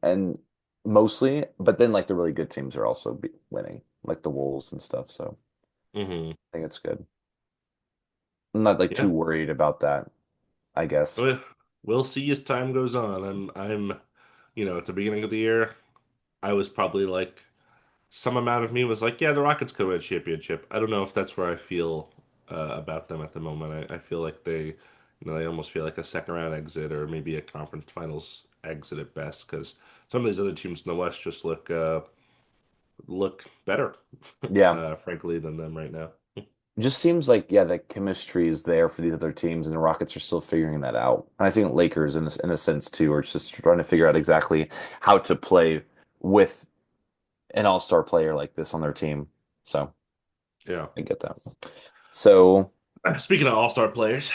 and mostly, but then like the really good teams are also winning, like the Wolves and stuff. So Hmm. I think it's good. I'm not like too Yeah. worried about that, I guess. Well, we'll see as time goes on. At the beginning of the year, I was probably like some amount of me was like, yeah, the Rockets could win a championship. I don't know if that's where I feel about them at the moment. I feel like they almost feel like a second round exit or maybe a conference finals exit at best because some of these other teams in the West just look better, Yeah. frankly, than them right now. Just seems like yeah, the chemistry is there for these other teams, and the Rockets are still figuring that out. And I think Lakers, in a sense too, are just trying to figure out exactly how to play with an all-star player like this on their team. So Yeah. I get that. So Speaking of all-star players,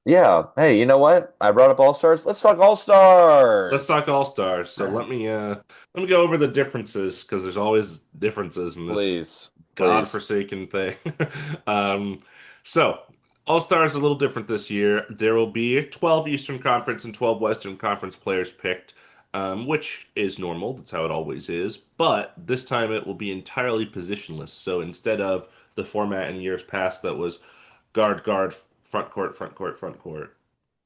yeah, hey, you know what? I brought up all-stars. Let's talk let's all-stars. talk all-stars. So let me go over the differences because there's always differences in this Please, please. godforsaken thing. Um, so All Stars a little different this year. There will be 12 Eastern Conference and 12 Western Conference players picked, which is normal. That's how it always is. But this time it will be entirely positionless. So instead of the format in years past that was guard, guard, front court, front court, front court,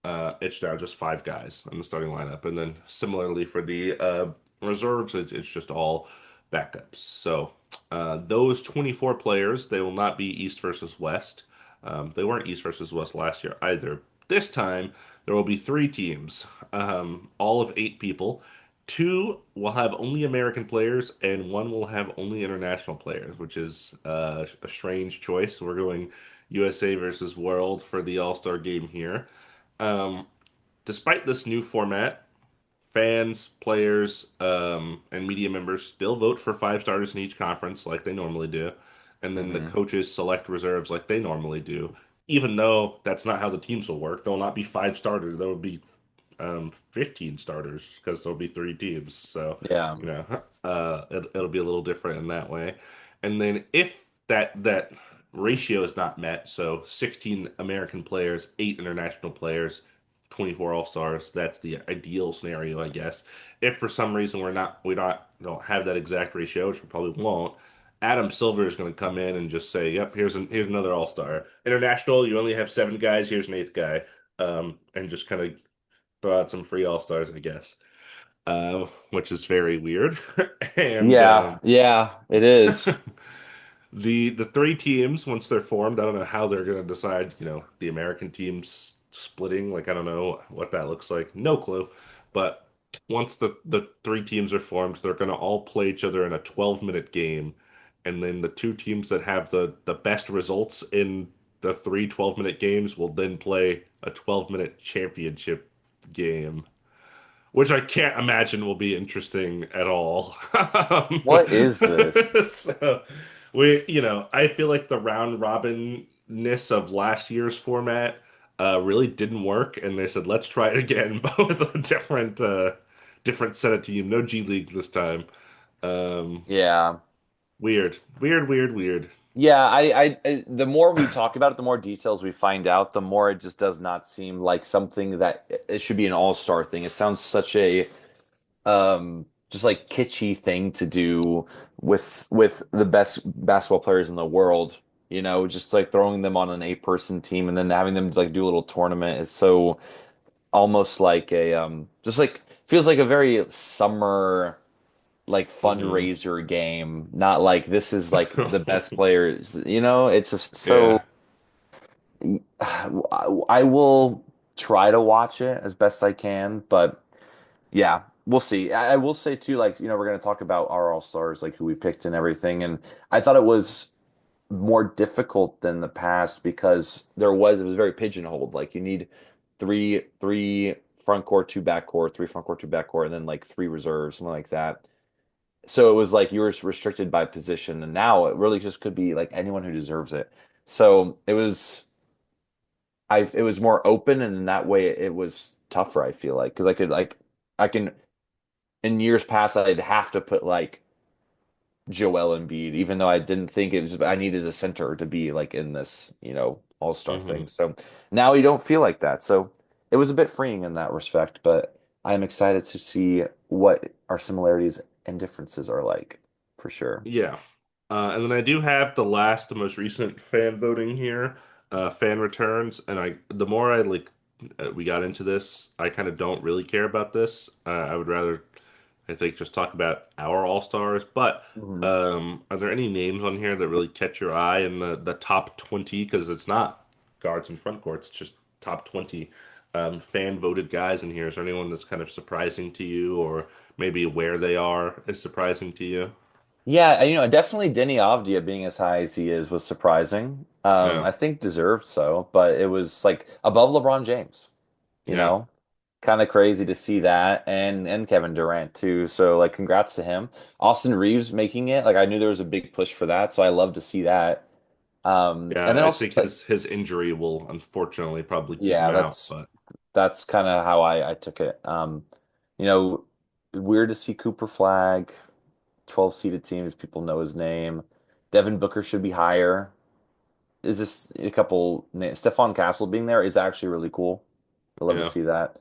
it's now just five guys in the starting lineup. And then similarly for the reserves, it's just all backups. So those 24 players, they will not be East versus West. They weren't East versus West last year either. This time, there will be three teams, all of eight people. Two will have only American players, and one will have only international players, which is a strange choice. We're going USA versus World for the All-Star game here. Um, Despite this new format, fans, players, and media members still vote for five starters in each conference like they normally do. And then the Hmm. coaches select reserves like they normally do. Even though that's not how the teams will work, there will not be five starters. There will be 15 starters because there'll be three teams. So, Yeah. it'll be a little different in that way. And then if that ratio is not met, so 16 American players, eight international players, 24 All-Stars, that's the ideal scenario, I guess. If for some reason we don't have that exact ratio, which we probably won't, Adam Silver is going to come in and just say, "Yep, here's another All-Star. International, you only have seven guys. Here's an eighth guy," and just kind of throw out some free All-Stars, I guess, which is very weird. and Yeah, yeah, it is. The three teams, once they're formed, I don't know how they're going to decide, the American teams splitting. Like, I don't know what that looks like. No clue. But once the three teams are formed, they're going to all play each other in a 12-minute game. And then the two teams that have the best results in the three 12-minute games will then play a 12-minute championship game, which I can't imagine will be interesting at all. What is this? So I feel like the round robin-ness of last year's format really didn't work, and they said, let's try it again, but with a different set of team. No G League this time. Um, Yeah. Weird, weird, weird, weird. Yeah, the more we talk about it, the more details we find out, the more it just does not seem like something that it should be an all-star thing. It sounds such a just like kitschy thing to do with the best basketball players in the world, just like throwing them on an eight-person team and then having them like do a little tournament is so almost like a just like feels like a very summer like Hmm. fundraiser game, not like this is like the best players, you know? It's just so Yeah. I will try to watch it as best I can, but yeah, we'll see. I will say too, like, we're gonna talk about our all-stars, like who we picked and everything, and I thought it was more difficult than the past because it was very pigeonholed. Like you need three front court, two back court, three front court, two back court, and then like three reserves, something like that. So it was like you were restricted by position, and now it really just could be like anyone who deserves it. So it was more open, and in that way it was tougher, I feel like, because I can in years past I'd have to put like Joel Embiid, even though I didn't think it was, I needed a center to be like in this, all-star Hmm. thing. So now you don't feel like that. So it was a bit freeing in that respect, but I'm excited to see what our similarities and differences are like for sure. Yeah. And then I do have the most recent fan voting here, fan returns, and the more I like, we got into this, I kind of don't really care about this. I would rather, I think, just talk about our all stars. But Mhm. are there any names on here that really catch your eye in the top 20? Because it's not guards and front courts, it's just top 20 fan voted guys in here. Is there anyone that's kind of surprising to you, or maybe where they are is surprising to you? Yeah, definitely Denny Avdia being as high as he is was surprising. Yeah. I think deserved so, but it was like above LeBron James, you Yeah. know? Kind of crazy to see that and Kevin Durant too. So like congrats to him. Austin Reeves making it. Like I knew there was a big push for that, so I love to see that. And Yeah, then I also think like his injury will unfortunately probably keep him yeah, out, that's but that's kind of how I took it. You know, weird to see Cooper Flag, 12 seeded teams, people know his name. Devin Booker should be higher. Is this a couple Stephon Castle being there is actually really cool. I love to yeah. see that.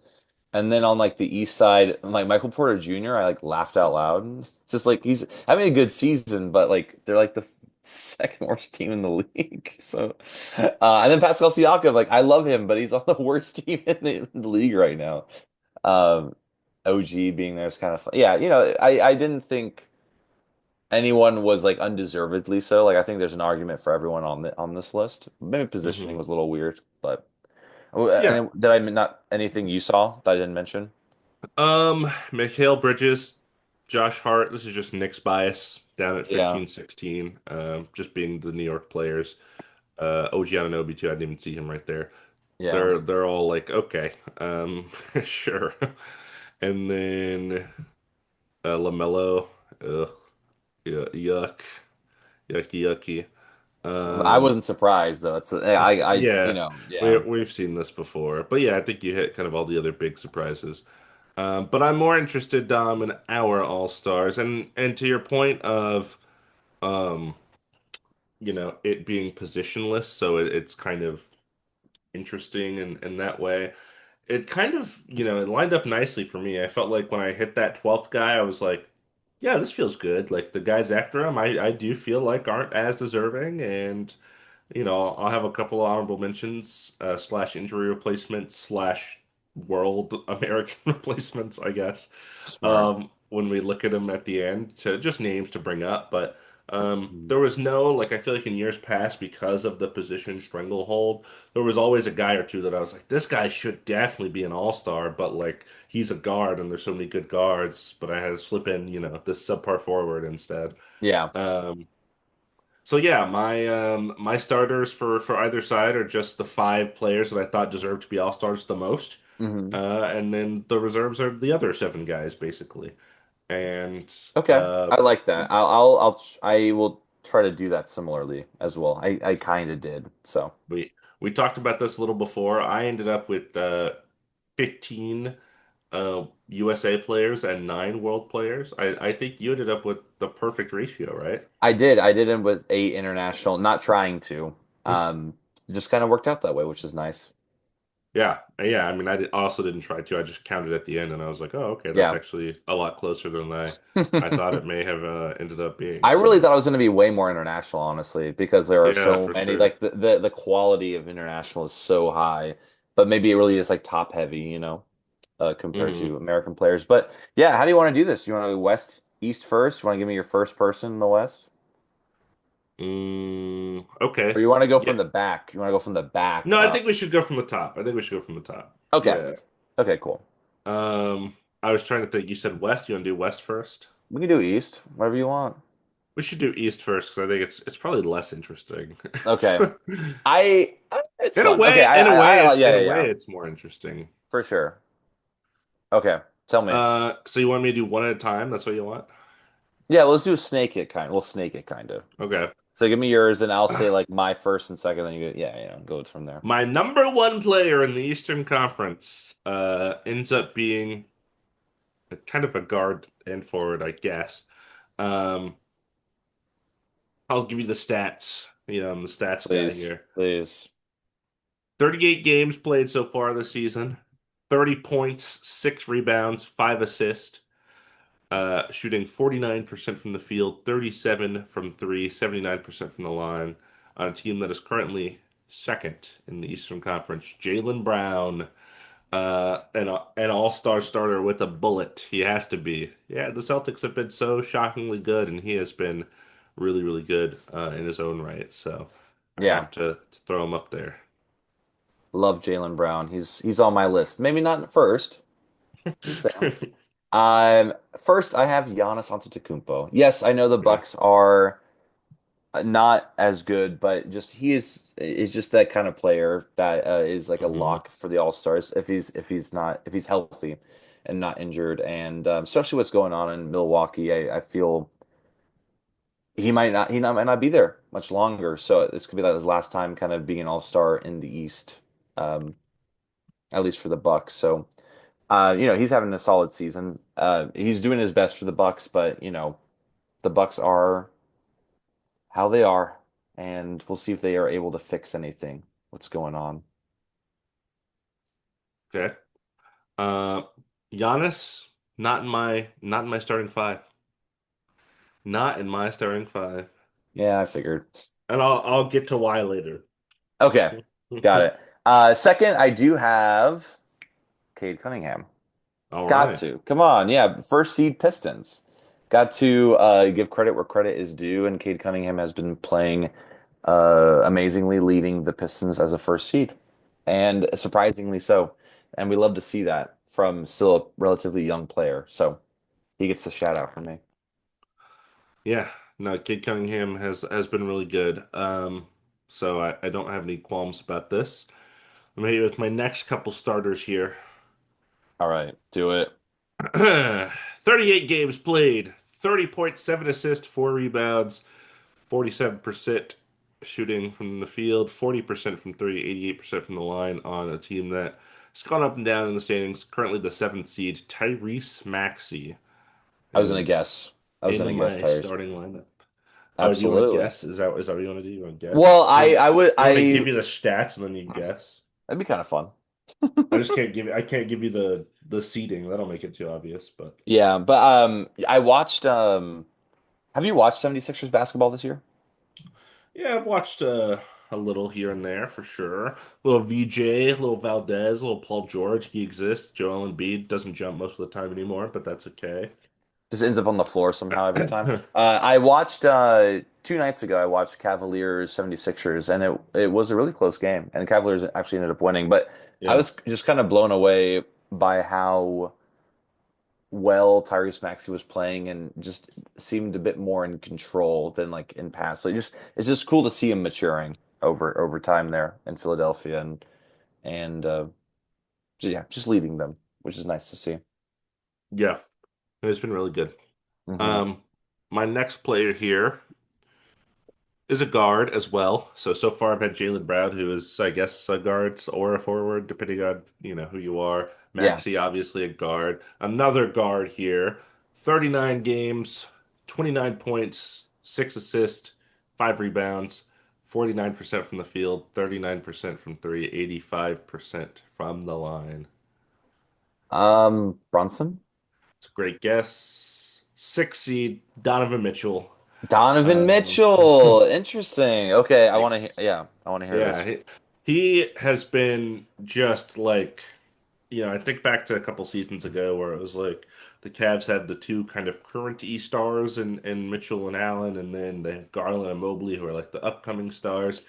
And then on like the east side, like Michael Porter Jr., I like laughed out loud. It's just like he's having a good season, but like they're like the second worst team in the league. So, and then Pascal Siakam, like I love him, but he's on the worst team in the league right now. Um, OG being there is kind of fun. Yeah, I didn't think anyone was like undeservedly so. Like I think there's an argument for everyone on this list. Maybe positioning Hmm. was a little weird, but Yeah. and did I not anything you saw that I didn't mention? Mikhail Bridges, Josh Hart, this is just Knicks bias down at Yeah, 15, 16. Just being the New York players. OG Anunoby too, I didn't even see him right there. yeah. They're all like, okay, sure. And then LaMelo, ugh, yuck, yucky, yucky. I Um, wasn't surprised though. It's Yeah, yeah. we've seen this before, but yeah, I think you hit kind of all the other big surprises. But I'm more interested, Dom, in our All Stars, and to your point of um, it being positionless, so it's kind of interesting in that way. It kind of, it lined up nicely for me. I felt like when I hit that 12th guy, I was like, yeah, this feels good. Like the guys after him, I do feel like aren't as deserving, and I'll have a couple of honorable mentions, slash injury replacements, slash world American replacements, I guess. Smart. When we look at them at the end, to just names to bring up, but Mhm. there was no like I feel like in years past because of the position stranglehold, there was always a guy or two that I was like, this guy should definitely be an all-star, but like he's a guard and there's so many good guards, but I had to slip in, this subpar forward instead. Yeah. Um, so yeah, my starters for either side are just the five players that I thought deserved to be all stars the most, Hmm. and then the reserves are the other seven guys basically. And Okay. I like that. I will try to do that similarly as well. I kind of did. So we talked about this a little before. I ended up with 15 USA players and 9 world players. I think you ended up with the perfect ratio, right? I did it with 8 international, not trying to. Um, just kind of worked out that way, which is nice. Yeah, yeah. I mean, also didn't try to. I just counted at the end, and I was like, "Oh, okay, that's Yeah. actually a lot closer than I thought it may have ended up being." I really So, thought it was going to be way more international, honestly, because there are yeah, so for many. sure. Like the quality of international is so high. but maybe it really is like top heavy, compared Hmm. to American players. But yeah, how do you want to do this? You want to go West, East first? You want to give me your first person in the West? Okay. Or you want to go Yeah. from the back? You want to go from the back No, I think up? we should go from the top. I think we should go from the top. Okay. Yeah. Okay, cool. Um, I was trying to think. You said West. You want to do West first? We can do East, whatever you want. We should do East first because I think it's probably less interesting. Okay. It's In a fun. Okay, way, in a way, yeah, in yeah, a way, yeah, it's more interesting. for sure. Okay, tell me. So you want me to do one at a time? That's what you want? Yeah, let's do a snake it kind. We'll snake it kind of. Okay. So give me yours, and I'll say like my first and second, then you go, yeah, go from there. My number one player in the Eastern Conference ends up being kind of a guard and forward, I guess. Um, I'll give you the stats. I'm the stats guy Please, here. please. 38 games played so far this season, 30 points, 6 rebounds, 5 assists, shooting 49% from the field, 37 from three, 79% from the line on a team that is currently second in the Eastern Conference. Jaylen Brown, an all-star starter with a bullet. He has to be. Yeah, the Celtics have been so shockingly good, and he has been really, really good in his own right. So I Yeah, have to throw him up there. love Jaylen Brown. He's on my list. Maybe not first. He's there. First I have Giannis Antetokounmpo. Yes, I know the Okay. Bucks are not as good, but just he is just that kind of player that is like a Hmm. lock for the All-Stars if he's healthy and not injured, and especially what's going on in Milwaukee, I feel might not be there much longer. So this could be like his last time kind of being an All-Star in the East, um, at least for the Bucks. So he's having a solid season. He's doing his best for the Bucks, but the Bucks are how they are, and we'll see if they are able to fix anything. What's going on? Okay. Uh, Giannis, not in my starting five. Not in my starting five. Yeah, I figured. And I'll get to why later. Okay, got it. Second, I do have Cade Cunningham. All Got right. to. Come on. Yeah, first seed Pistons. Got to give credit where credit is due, and Cade Cunningham has been playing amazingly, leading the Pistons as a first seed, and surprisingly so. And we love to see that from still a relatively young player. So he gets the shout out from me. Yeah. No, Kid Cunningham has been really good. So I don't have any qualms about this. I'm gonna hit you with my next couple starters here. All right, do it. 38 games played, 30.7 assists, 4 rebounds, 47% shooting from the field, 40% from three, 88% from the line on a team that has gone up and down in the standings. Currently the seventh seed, Tyrese Maxey I was gonna is guess. I was in gonna guess my Tyrese. starting lineup. Oh, do you want to Absolutely. guess? Is that what you want to do? You want to guess? Well, You want, I would you want me to give I you the stats and then you guess? that'd be kind of fun. I can't give you the seeding. That'll make it too obvious, but Yeah, but I watched have you watched 76ers basketball this year? yeah, I've watched a little here and there for sure. Little VJ, little Valdez, little Paul George. He exists. Joel Embiid doesn't jump most of the time anymore, but that's okay. Just ends up on the floor somehow every time. I watched 2 nights ago I watched Cavaliers 76ers, and it was a really close game, and the Cavaliers actually ended up winning, but I Yeah, was just kind of blown away by how well Tyrese Maxey was playing and just seemed a bit more in control than like in past. So it's just cool to see him maturing over time there in Philadelphia, and yeah, just leading them, which is nice to see. yeah, it's been really good. Hmm. Um, my next player here is a guard as well. So far I've had Jaylen Brown, who is, I guess, a guard or a forward, depending on, who you are. Yeah. Maxey, obviously a guard. Another guard here. 39 games, 29 points, 6 assists, 5 rebounds, 49% from the field, 39% from three, 85% from the line. Brunson? It's a great guess. Six seed, Donovan Mitchell. Donovan Um, Mitchell. Interesting. Okay, I want to hear. Ex- Yeah, I want to hear Yeah, this. He has been just like, I think back to a couple seasons ago where it was like the Cavs had the two kind of current E stars in Mitchell and Allen, and then they have Garland and Mobley who are like the upcoming stars.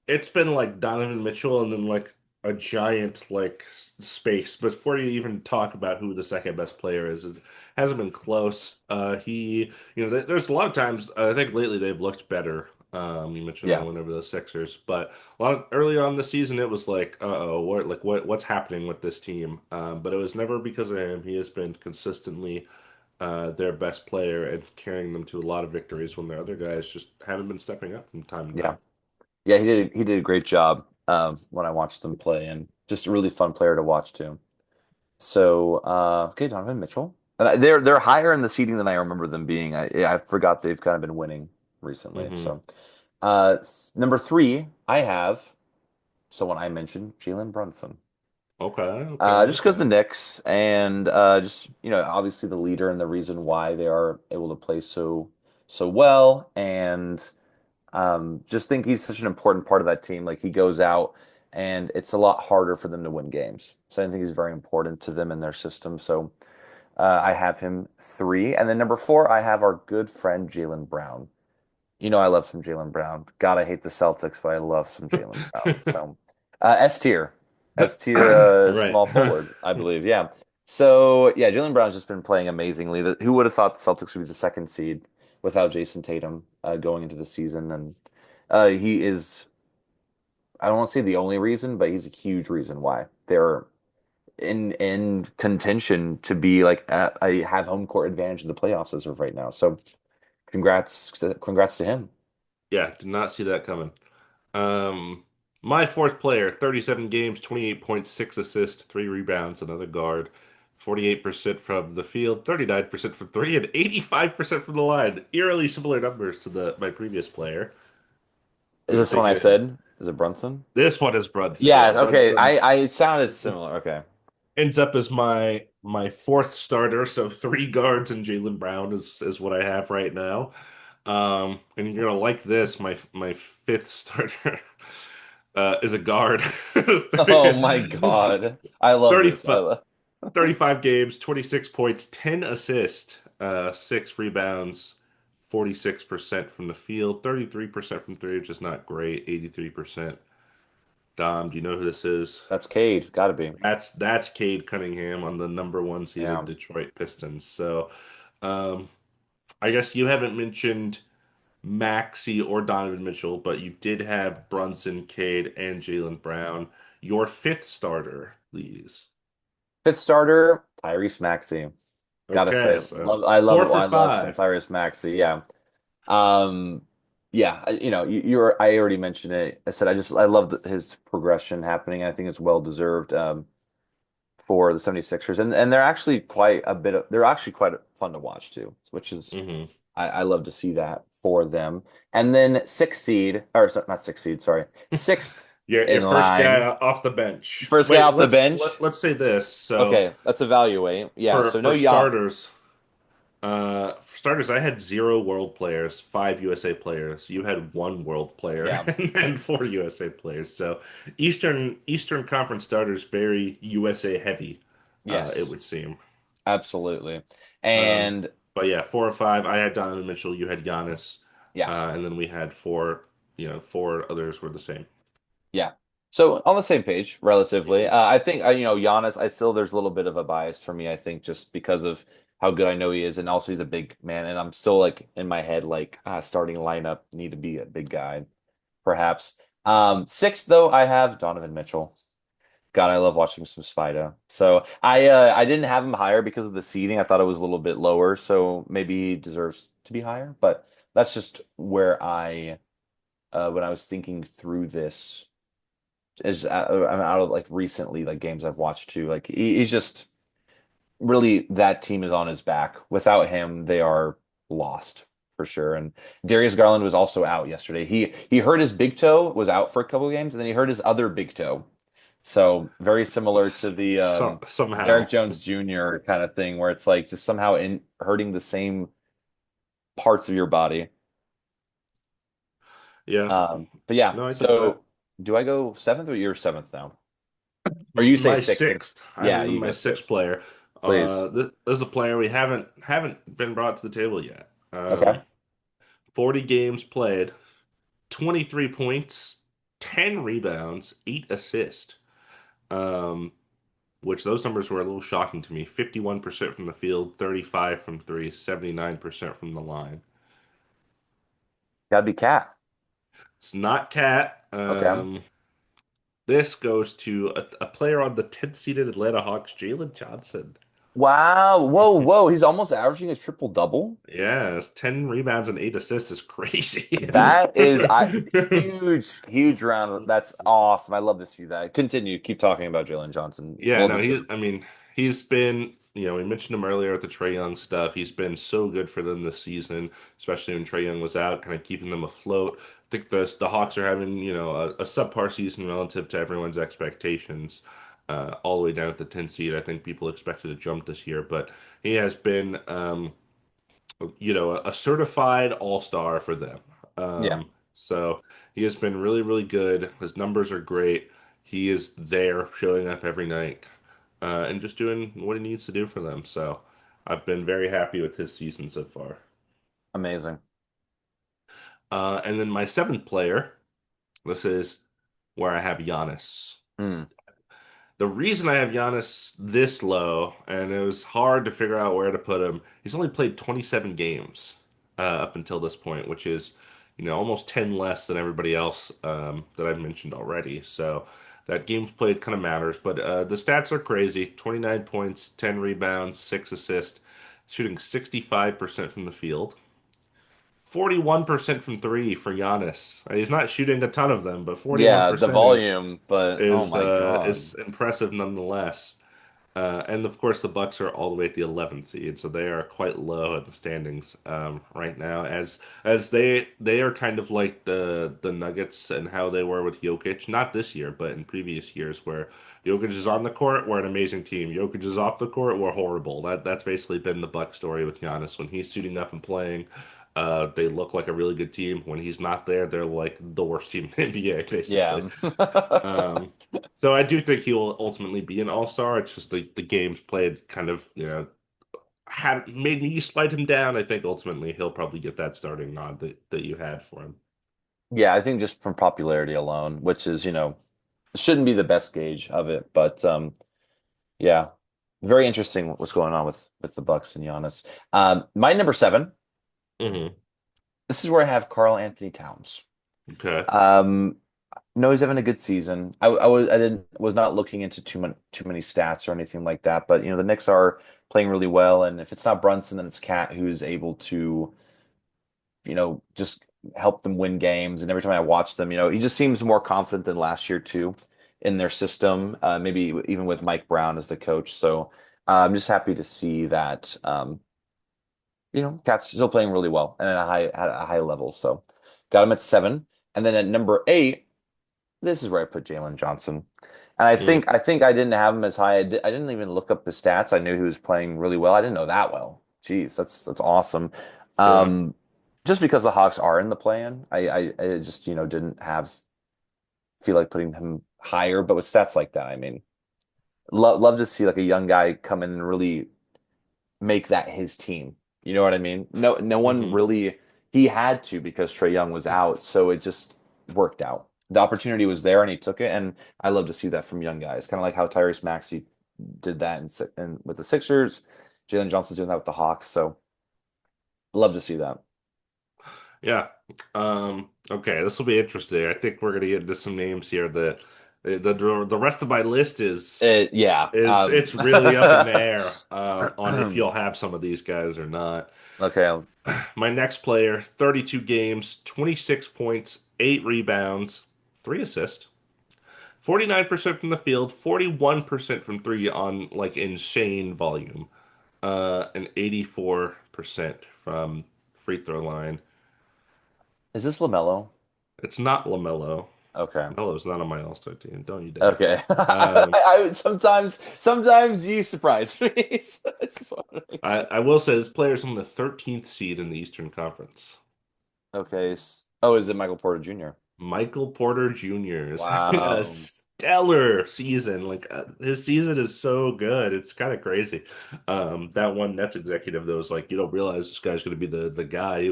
It's been like Donovan Mitchell and then like a giant like space before you even talk about who the second best player is. It hasn't been close. There's a lot of times I think lately they've looked better. You mentioned the Yeah. win over the Sixers, but a lot of, early on the season it was like, uh-oh, what's happening with this team? But it was never because of him. He has been consistently their best player and carrying them to a lot of victories when their other guys just haven't been stepping up from time to Yeah. time. Yeah, he did a great job when I watched them play, and just a really fun player to watch too. So okay, Donovan Mitchell. And they're higher in the seeding than I remember them being. I forgot they've kind of been winning recently. Hmm. So number three, I have someone I mentioned, Jalen Brunson. Okay, okay, Just because the okay. Knicks and just obviously the leader and the reason why they are able to play so well, and just think he's such an important part of that team. Like he goes out and it's a lot harder for them to win games. So I think he's very important to them and their system. So I have him three, and then number four I have our good friend Jalen Brown. I love some Jalen Brown. God, I hate the Celtics, but I love some Jalen Brown. So, S tier, S tier, Right. small forward, I believe. Yeah. So, yeah, Jalen Brown's just been playing amazingly. Who would have thought the Celtics would be the second seed without Jason Tatum going into the season? And he is, I don't want to say the only reason, but he's a huge reason why they're in contention to be like I have home court advantage in the playoffs as of right now. So, congrats to him. Yeah, did not see that coming. Um, my fourth player, 37 games, 28.6 assists, 3 rebounds, another guard, 48% from the field, 39% from three, and 85% from the line. Eerily similar numbers to the my previous player. Who Is do you this the one think I it is? said? Is it Brunson? This one is Brunson. Yeah, Yeah, okay. Brunson I it sounded similar. Okay. ends up as my fourth starter, so three guards and Jaylen Brown is what I have right now. And you're gonna like this. My fifth starter is a guard. Oh my God. I love 30, this. I love 35 games, 26 points, 10 assists, 6 rebounds, 46% from the field, 33% from three, which is not great, 83%. Dom, do you know who this is? that's Cade. Gotta be. That's Cade Cunningham on the number one seeded Yeah. Detroit Pistons. So, um, I guess you haven't mentioned Maxey or Donovan Mitchell, but you did have Brunson, Cade, and Jalen Brown. Your fifth starter, please. Fifth starter, Tyrese Maxey. Gotta Okay, say, so I love four it. for I love some five. Tyrese Maxey. Yeah. Um, yeah, I already mentioned it. I said I love his progression happening. I think it's well deserved. For the 76ers. And they're actually quite fun to watch too, which is Hmm. I love to see that for them. And then sixth seed, or not sixth seed, sorry, sixth Your in first guy line, off the bench. first guy Wait, off the let's bench. let's say this. So Okay, let's evaluate. Yeah, for so for no yacht. starters, for starters, I had zero world players, five USA players. You had one world player Yeah, and four USA players. So Eastern Conference starters very USA heavy, it yes, would seem. absolutely. Um, And but yeah, 4 or 5. I had Donovan Mitchell. You had Giannis, yeah. and then we had four. Four others were the same. Yeah. So on the same page, relatively. Mhm. I think Giannis. I still there's a little bit of a bias for me. I think just because of how good I know he is, and also he's a big man, and I'm still like in my head like starting lineup need to be a big guy, perhaps. Sixth though, I have Donovan Mitchell. God, I love watching some Spider. So I didn't have him higher because of the seeding. I thought it was a little bit lower, so maybe he deserves to be higher. But that's just where I when I was thinking through this is I'm out of like recently like games I've watched too. Like he's just really that team is on his back. Without him, they are lost for sure. And Darius Garland was also out yesterday. He hurt his big toe, was out for a couple of games, and then he hurt his other big toe. So very similar to the Somehow, Derrick Jones Jr. kind of thing, where it's like just somehow in hurting the same parts of your body. yeah. But yeah, No, I get so that. Do I go seventh or you're seventh now? Or you say My sixth and sixth. I'm yeah, in you my go sixth sixth. player. Please. This is a player we haven't been brought to the table yet. Okay. 40 games played, 23 points, 10 rebounds, 8 assists. Um, which those numbers were a little shocking to me. 51% from the field, 35 from three, 79% from the line. Gotta be Cat. It's not Cat. Okay. This goes to a player on the 10th seeded Atlanta Hawks, Jalen Johnson. Wow. Whoa, whoa. He's almost averaging a triple double. Yes, 10 rebounds and 8 assists is crazy. That is huge, huge round. That's awesome. I love to see that. Continue. Keep talking about Jalen Johnson. Yeah, Well no, deserved. I mean, he's been, we mentioned him earlier with the Trae Young stuff. He's been so good for them this season, especially when Trae Young was out, kind of keeping them afloat. I think the Hawks are having, a subpar season relative to everyone's expectations, all the way down at the 10 seed. I think people expected a jump this year, but he has been, a certified all-star for them. Yeah, So he has been really, really good. His numbers are great. He is there showing up every night, and just doing what he needs to do for them. So I've been very happy with his season so far. amazing. And then my seventh player, this is where I have Giannis. Hmm. The reason I have Giannis this low, and it was hard to figure out where to put him, he's only played 27 games up until this point, which is, almost 10 less than everybody else that I've mentioned already. So that games played kind of matters, but the stats are crazy: 29 points, 10 rebounds, 6 assists, shooting 65% from the field. 41% from three for Giannis. He's not shooting a ton of them, but Yeah, the 41% volume, but oh is my uh, God. is impressive nonetheless. And of course, the Bucks are all the way at the 11th seed, so they are quite low in the standings right now. As they are kind of like the Nuggets and how they were with Jokic, not this year, but in previous years, where Jokic is on the court, we're an amazing team. Jokic is off the court, we're horrible. That's basically been the Buck story with Giannis. When he's suiting up and playing, they look like a really good team. When he's not there, they're like the worst team in the NBA, basically. Yeah. Um, so I do think he will ultimately be an all-star. It's just the games played kind of, had made me slide him down. I think ultimately he'll probably get that starting nod that you had for him. Yeah, I think just from popularity alone, which is, shouldn't be the best gauge of it, but yeah. Very interesting what's going on with the Bucks and Giannis. My number seven, Hmm. this is where I have Carl Anthony Towns. Okay. Um, no, he's having a good season. I didn't was not looking into too many stats or anything like that, but the Knicks are playing really well, and if it's not Brunson, then it's Cat who's able to, just help them win games. And every time I watch them, he just seems more confident than last year too in their system. Maybe even with Mike Brown as the coach. So I'm just happy to see that. Cat's still playing really well and at a high level. So got him at seven, and then at number eight, this is where I put Jalen Johnson. And I Mm, think I think I didn't have him as high. I didn't even look up the stats. I knew he was playing really well. I didn't know that well. Jeez, that's awesome. yeah. Um, just because the Hawks are in the play-in, I just didn't have feel like putting him higher. But with stats like that, I mean, love to see like a young guy come in and really make that his team. You know what I mean? No one Hmm. really he had to because Trae Young was out, so it just worked out. The opportunity was there and he took it, and I love to see that from young guys. Kind of like how Tyrese Maxey did that in with the Sixers. Jalen Johnson's doing that with the Hawks, so love to see that. Yeah. Okay, this will be interesting. I think we're gonna get into some names here that the rest of my list Yeah. it's really up in the air on if you'll have some of these guys or not. Okay. My next player, 32 games, 26 points, 8 rebounds, 3 assists, 49% from the field, 41% from three on like insane volume, and 84% from free throw line. Is this LaMelo? It's not LaMelo. Okay. LaMelo's not on my All-Star team. Don't you dare. Okay. Um, Sometimes you surprise me. So I just want to make sure. I will say this player's on the 13th seed in the Eastern Conference. Okay. Oh, is it Michael Porter Jr.? Michael Porter Jr. is having a Wow. stellar season. Like his season is so good. It's kind of crazy. That one Nets executive though was like, you don't realize this guy's going to be the guy.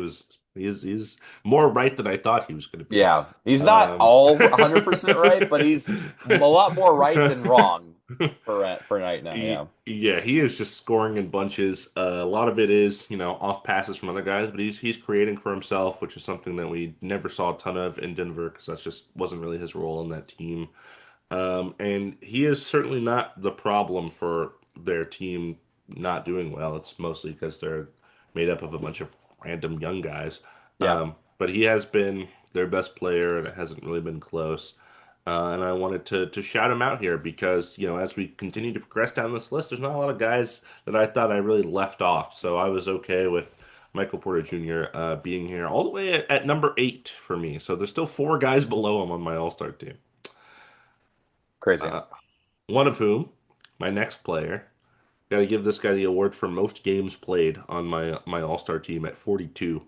He's more right than I thought he was going to be. Yeah, he's not Um, all 100% right, but he's a lot more right than wrong for right now. Yeah. Yeah, he is just scoring in bunches. A lot of it is, off passes from other guys, but he's creating for himself, which is something that we never saw a ton of in Denver because that just wasn't really his role in that team. And he is certainly not the problem for their team not doing well. It's mostly because they're made up of a bunch of random young guys. Yeah. But he has been their best player, and it hasn't really been close. And I wanted to shout him out here because, as we continue to progress down this list, there's not a lot of guys that I thought I really left off. So I was okay with Michael Porter Jr. Being here all the way at number 8 for me. So there's still 4 guys below him on my All-Star team. Crazy. Uh, One of whom, my next player, got to give this guy the award for most games played on my All-Star team at 42.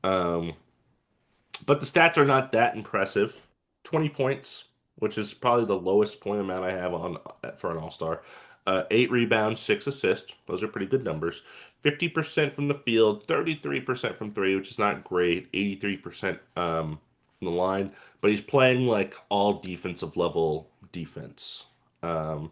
Um, but the stats are not that impressive. 20 points, which is probably the lowest point amount I have on for an All-Star. 8 rebounds, 6 assists. Those are pretty good numbers. 50% from the field, 33% from three, which is not great. 83% from the line, but he's playing like all defensive level defense. Um,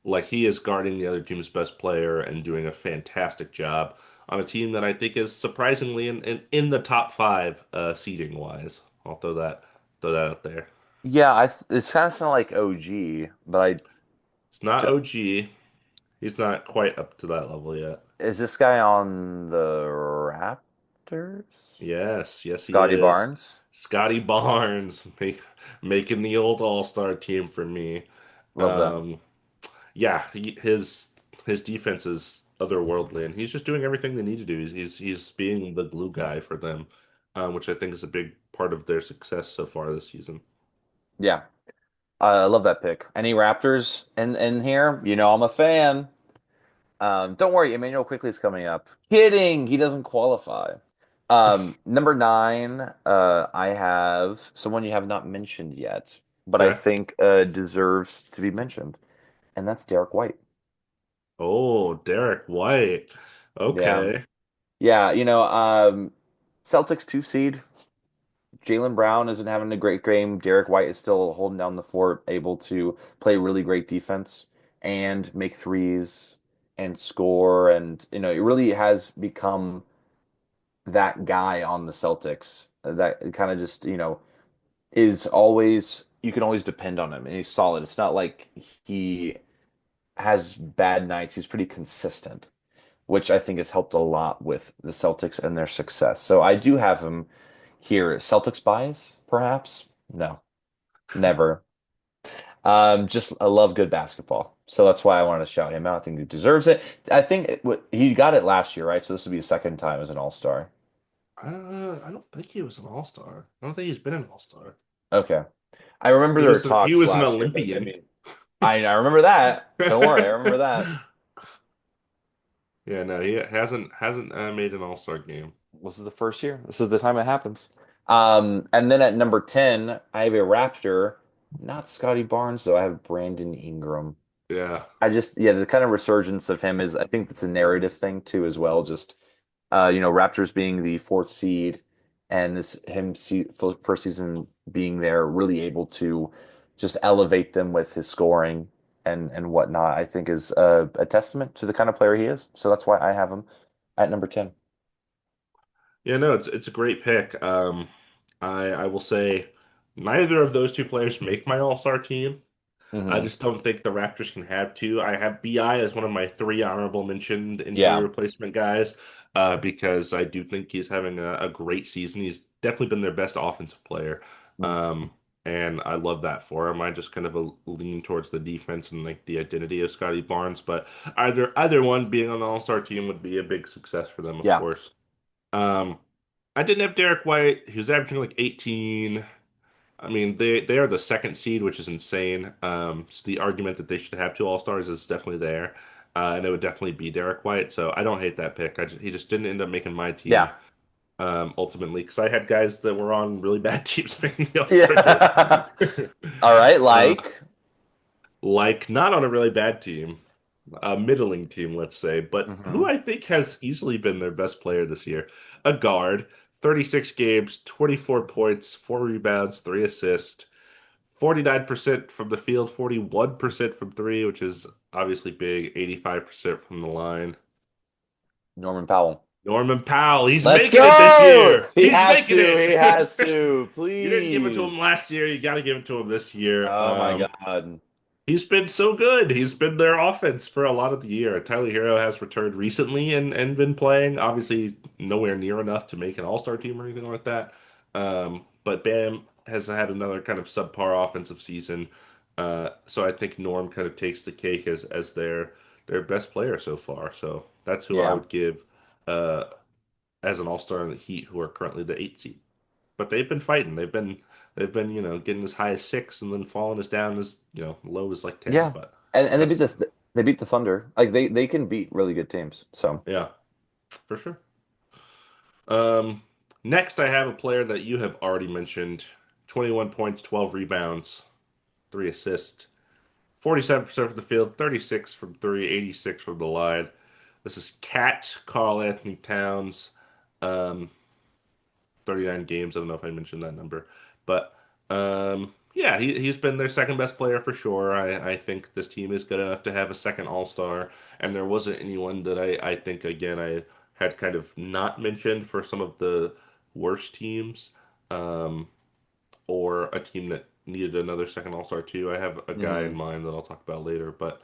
like he is guarding the other team's best player and doing a fantastic job on a team that I think is surprisingly in the top 5 seeding wise. I'll throw that out there. Yeah, it's kind of sounding like OG, but It's not Jo- OG. He's not quite up to that level yet. is this guy on the Raptors? Yes, yes, he Scotty is. Barnes? Scotty Barnes making the old All-Star team for me. Love them. Um, yeah, his defense is otherworldly, and he's just doing everything they need to do. He's being the glue guy for them, which I think is a big part of their success so far this season. Yeah. I love that pick. Any Raptors in here? You know I'm a fan. Don't worry, Emmanuel quickly is coming up. Kidding, he doesn't qualify. Number nine, I have someone you have not mentioned yet, but I Okay. think deserves to be mentioned, and that's Derek White. Oh, Derek White. Yeah, Okay. yeah, Celtics two seed. Jaylen Brown isn't having a great game. Derek White is still holding down the fort, able to play really great defense and make threes and score. And, it really has become that guy on the Celtics that kind of just, is always, you can always depend on him and he's solid. It's not like he has bad nights. He's pretty consistent, which I think has helped a lot with the Celtics and their success. So I do have him here. Celtics bias, perhaps? No, never. Just I love good basketball. So that's why I wanted to shout him out. I think he deserves it. I think he got it last year, right? So this would be his second time as an all-star. I don't think he was an all-star. I don't think he's been an all-star. Okay. I remember there were He talks was an last year, but Olympian. maybe I remember that. Don't worry, I remember that. Yeah, no, he hasn't made an all-star game. This is the first year. This is the time it happens. And then at number 10, I have a Raptor, not Scotty Barnes, though. I have Brandon Ingram. Yeah. Yeah, the kind of resurgence of him is, I think it's a narrative thing too, as well. Just, Raptors being the fourth seed and first season being there, really able to just elevate them with his scoring and whatnot, I think is a testament to the kind of player he is. So that's why I have him at number 10. Yeah, no, it's a great pick. I will say neither of those two players make my all-star team. I Hmm. just don't think the Raptors can have two. I have BI as one of my 3 honorable mentioned injury Yeah. replacement guys, because I do think he's having a great season. He's definitely been their best offensive player. Um, and I love that for him. I just kind of lean towards the defense and like the identity of Scotty Barnes, but either one being on the All-Star team would be a big success for them, of Yeah. course. Um, I didn't have Derek White. He was averaging like 18. I mean, they are the second seed, which is insane. So the argument that they should have 2 All-Stars is definitely there, and it would definitely be Derek White. So I don't hate that pick. He just didn't end up making my Yeah. team. ultimately, because I had guys that were on really bad teams making the All-Star game. Yeah. All right, Uh, like. like not on a really bad team, a middling team, let's say, but who Hmm. I think has easily been their best player this year. A guard, 36 games, 24 points, 4 rebounds, 3 assists, 49% from the field, 41% from three, which is obviously big, 85% from the line. Norman Powell. Norman Powell, he's Let's making it this go. year. He He's has making to. He it. has to. You didn't give it to him Please. last year. You got to give it to him this year. Oh my God. He's been so good. He's been their offense for a lot of the year. Tyler Hero has returned recently and been playing. Obviously, nowhere near enough to make an all-star team or anything like that. But Bam has had another kind of subpar offensive season. So I think Norm kind of takes the cake as their best player so far. So that's who I Yeah. would give uh, as an all-star in the Heat, who are currently the eight seed. But they've been fighting. They've been getting as high as six and then falling as down as low as like 10. Yeah. But And that's they beat the Thunder. Like they can beat really good teams. So yeah, for sure. Um, Next I have a player that you have already mentioned. 21 points, 12 rebounds, 3 assists, 47% from the field, 36 from three, 86 from the line. This is Cat Carl Anthony Towns. Um, 39 games. I don't know if I mentioned that number, but yeah, he's been their second best player for sure. I think this team is good enough to have a second All Star, and there wasn't anyone that I think again I had kind of not mentioned for some of the worst teams, um, or a team that needed another second All Star too. I have a guy in hmm mind that I'll talk about later, but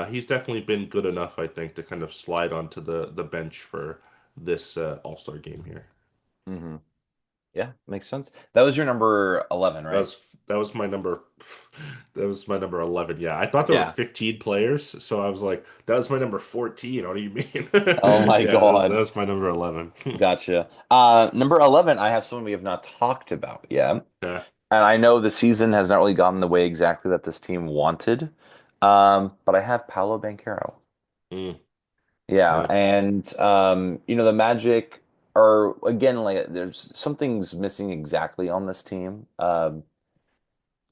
he's definitely been good enough, I think, to kind of slide onto the bench for this All Star game here. hmm Yeah, makes sense. That was your number 11, That right? was that was my number that was my number 11. Yeah. I thought there were Yeah. 15 players, so I was like, that was my number 14. What do you mean? Oh my Yeah, that God. was my number 11. Gotcha. Number 11, I have someone we have not talked about yet. Yeah. And I know the season has not really gone the way exactly that this team wanted. But I have Paolo Banchero. Mm, Yeah, yeah. and the Magic are again like there's something's missing exactly on this team.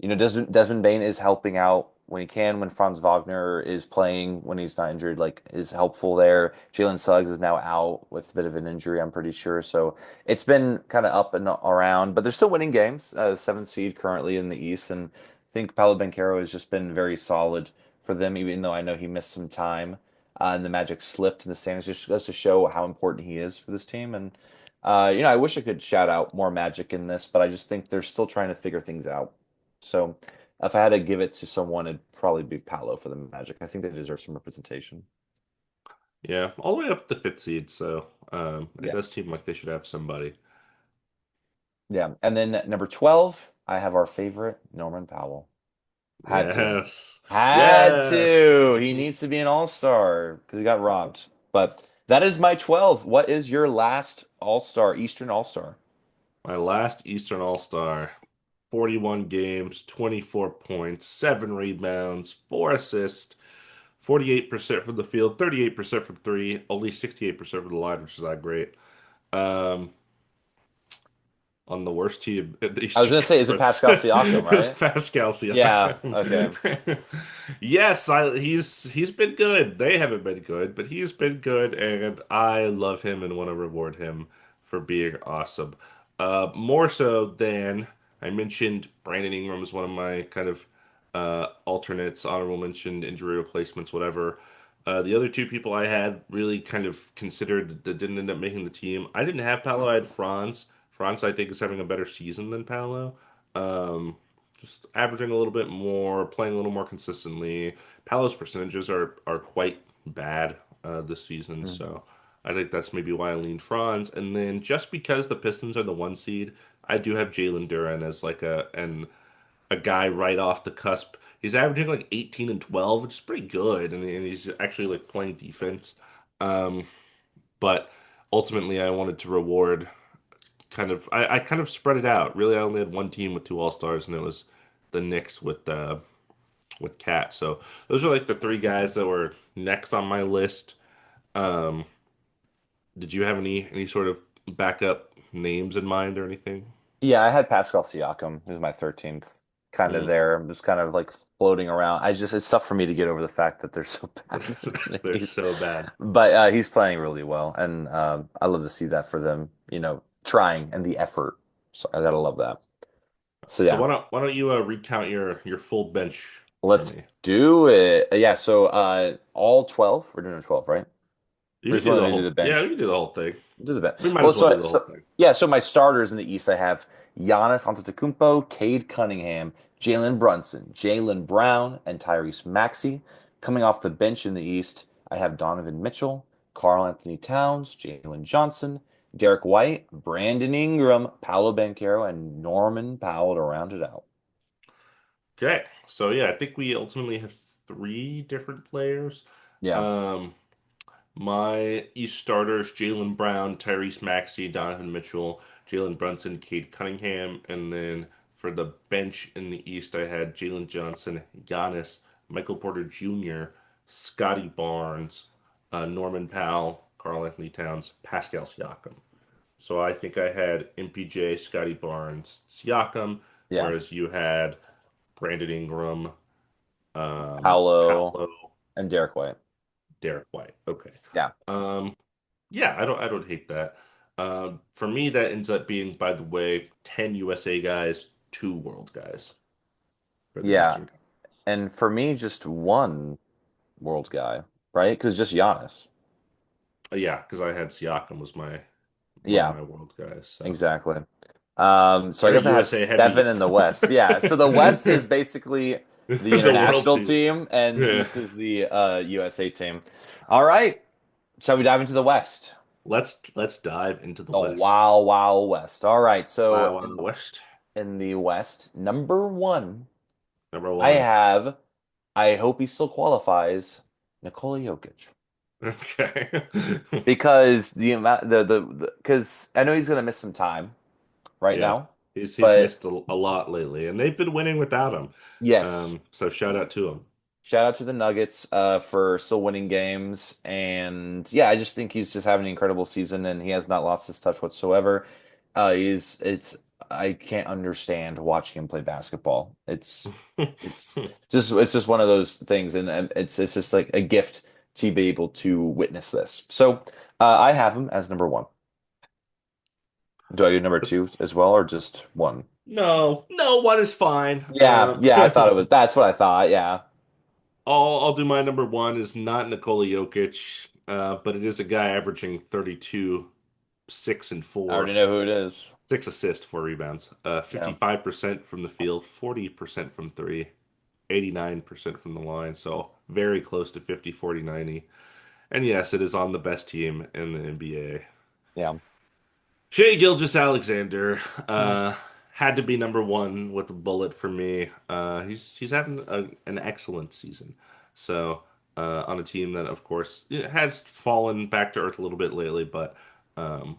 Desmond Bain is helping out when he can, when Franz Wagner is playing, when he's not injured, like is helpful there. Jalen Suggs is now out with a bit of an injury, I'm pretty sure. So it's been kind of up and around, but they're still winning games. Seventh seed currently in the East, and I think Paolo Banchero has just been very solid for them, even though I know he missed some time. And the Magic slipped in the standings, just goes to show how important he is for this team. And I wish I could shout out more Magic in this, but I just think they're still trying to figure things out. So if I had to give it to someone, it'd probably be Paolo for the Magic. I think they deserve some representation. Yeah. All the way up to the fifth seed, so it Yeah. does seem like they should have somebody. Yeah. And then number 12, I have our favorite, Norman Powell. Had to. Yes. Had Yes. to. He needs to be an all-star because he got robbed. But that is my 12. What is your last all-star, Eastern all-star? My last Eastern All-Star. 41 games, 24 points, 7 rebounds, 4 assists, 48% from the field, 38% from three, only 68% from the line, which is not great. Um, on the worst team in the I was Eastern gonna say, is it Conference Pascal Siakam, is right? Pascal Yeah. Okay. Siakam. Yes, he's been good. They haven't been good, but he's been good, and I love him and want to reward him for being awesome. More so than I mentioned, Brandon Ingram is one of my kind of alternates, honorable mention, injury replacements, whatever. The other two people I had really kind of considered that didn't end up making the team. I didn't have Paolo, I had Franz. Franz, I think, is having a better season than Paolo. Um, just averaging a little bit more, playing a little more consistently. Paolo's percentages are quite bad this season, Mhm. so I think that's maybe why I leaned Franz. And then just because the Pistons are the one seed, I do have Jalen Duren as like a guy right off the cusp. He's averaging like 18 and 12, which is pretty good, and he's actually like playing defense. Um, but ultimately, I wanted to reward I kind of spread it out. Really, I only had one team with two All Stars, and it was the Knicks with Cat. So those are like the three guys that were next on my list. Um, did you have any sort of backup names in mind or anything? Yeah, I had Pascal Siakam, who's my 13th, kind of Mm. there. I'm just kind of like floating around. It's tough for me to get over the fact that they're so bad in the They're East. so bad. But he's playing really well, and I love to see that for them, trying and the effort. So I gotta love that. So So yeah, why don't you recount your full bench for let's me? do it. Yeah, so all 12. We're doing 12, right? You We're can just do wanting the to do the whole, yeah, we bench. can do the whole thing. Do the bench. We might Well, as well do so the whole so thing. yeah, so my starters in the East, I have Giannis Antetokounmpo, Cade Cunningham, Jalen Brunson, Jalen Brown, and Tyrese Maxey. Coming off the bench in the East, I have Donovan Mitchell, Karl Anthony Towns, Jalen Johnson, Derek White, Brandon Ingram, Paolo Banchero, and Norman Powell to round it out. Okay. So yeah, I think we ultimately have three different players. Yeah, Um, my East starters: Jalen Brown, Tyrese Maxey, Donovan Mitchell, Jalen Brunson, Cade Cunningham, and then for the bench in the East, I had Jalen Johnson, Giannis, Michael Porter Jr., Scotty Barnes, Norman Powell, Karl Anthony Towns, Pascal Siakam. So I think I had MPJ, Scotty Barnes, Siakam, yeah. whereas you had Brandon Ingram, Paolo Paolo, and Derek White. Derek White. Okay. Yeah, Um, yeah, I don't hate that. For me, that ends up being, by the way, 10 USA guys, two world guys for the yeah. Eastern Conference. And for me, just one world guy, right? Because just Giannis. Yeah, because I had Siakam was my one of Yeah, my world guys. So exactly. So I very guess I have USA seven heavy. in the West. Yeah. So the West is basically the The world international team. team, and the Yeah. East is the USA team. All right. Shall we dive into the West? Let's dive into the The West. Wild Wild West. All right. Wow, So wow, West. in the West, number one, Number I one. have. I hope he still qualifies. Nikola Jokic. Okay. Because the amount the because I know he's gonna miss some time right Yeah. now, He's but missed a lot lately, and they've been winning without him. yes. So shout out to him. Shout out to the Nuggets for still winning games. And yeah, I just think he's just having an incredible season and he has not lost his touch whatsoever. He's it's I can't understand watching him play basketball. It's it's just one of those things and it's just like a gift to be able to witness this. So I have him as number one. Do I do number That's- two as well or just one? no, no, one is fine. Yeah, yeah, I thought it was that's what I thought. Yeah. I'll do my number one is not Nikola Jokic, but it is a guy averaging 32, 6 and I already 4, know who it is. 6 assists, 4 rebounds, Yeah. 55% from the field, 40% from three, 89% from the line. So very close to 50, 40, 90. And yes, it is on the best team in the NBA. Yeah. Shea Gilgeous-Alexander had to be number one with a bullet for me. He's having an excellent season. So on a team that, of course, has fallen back to earth a little bit lately, but um,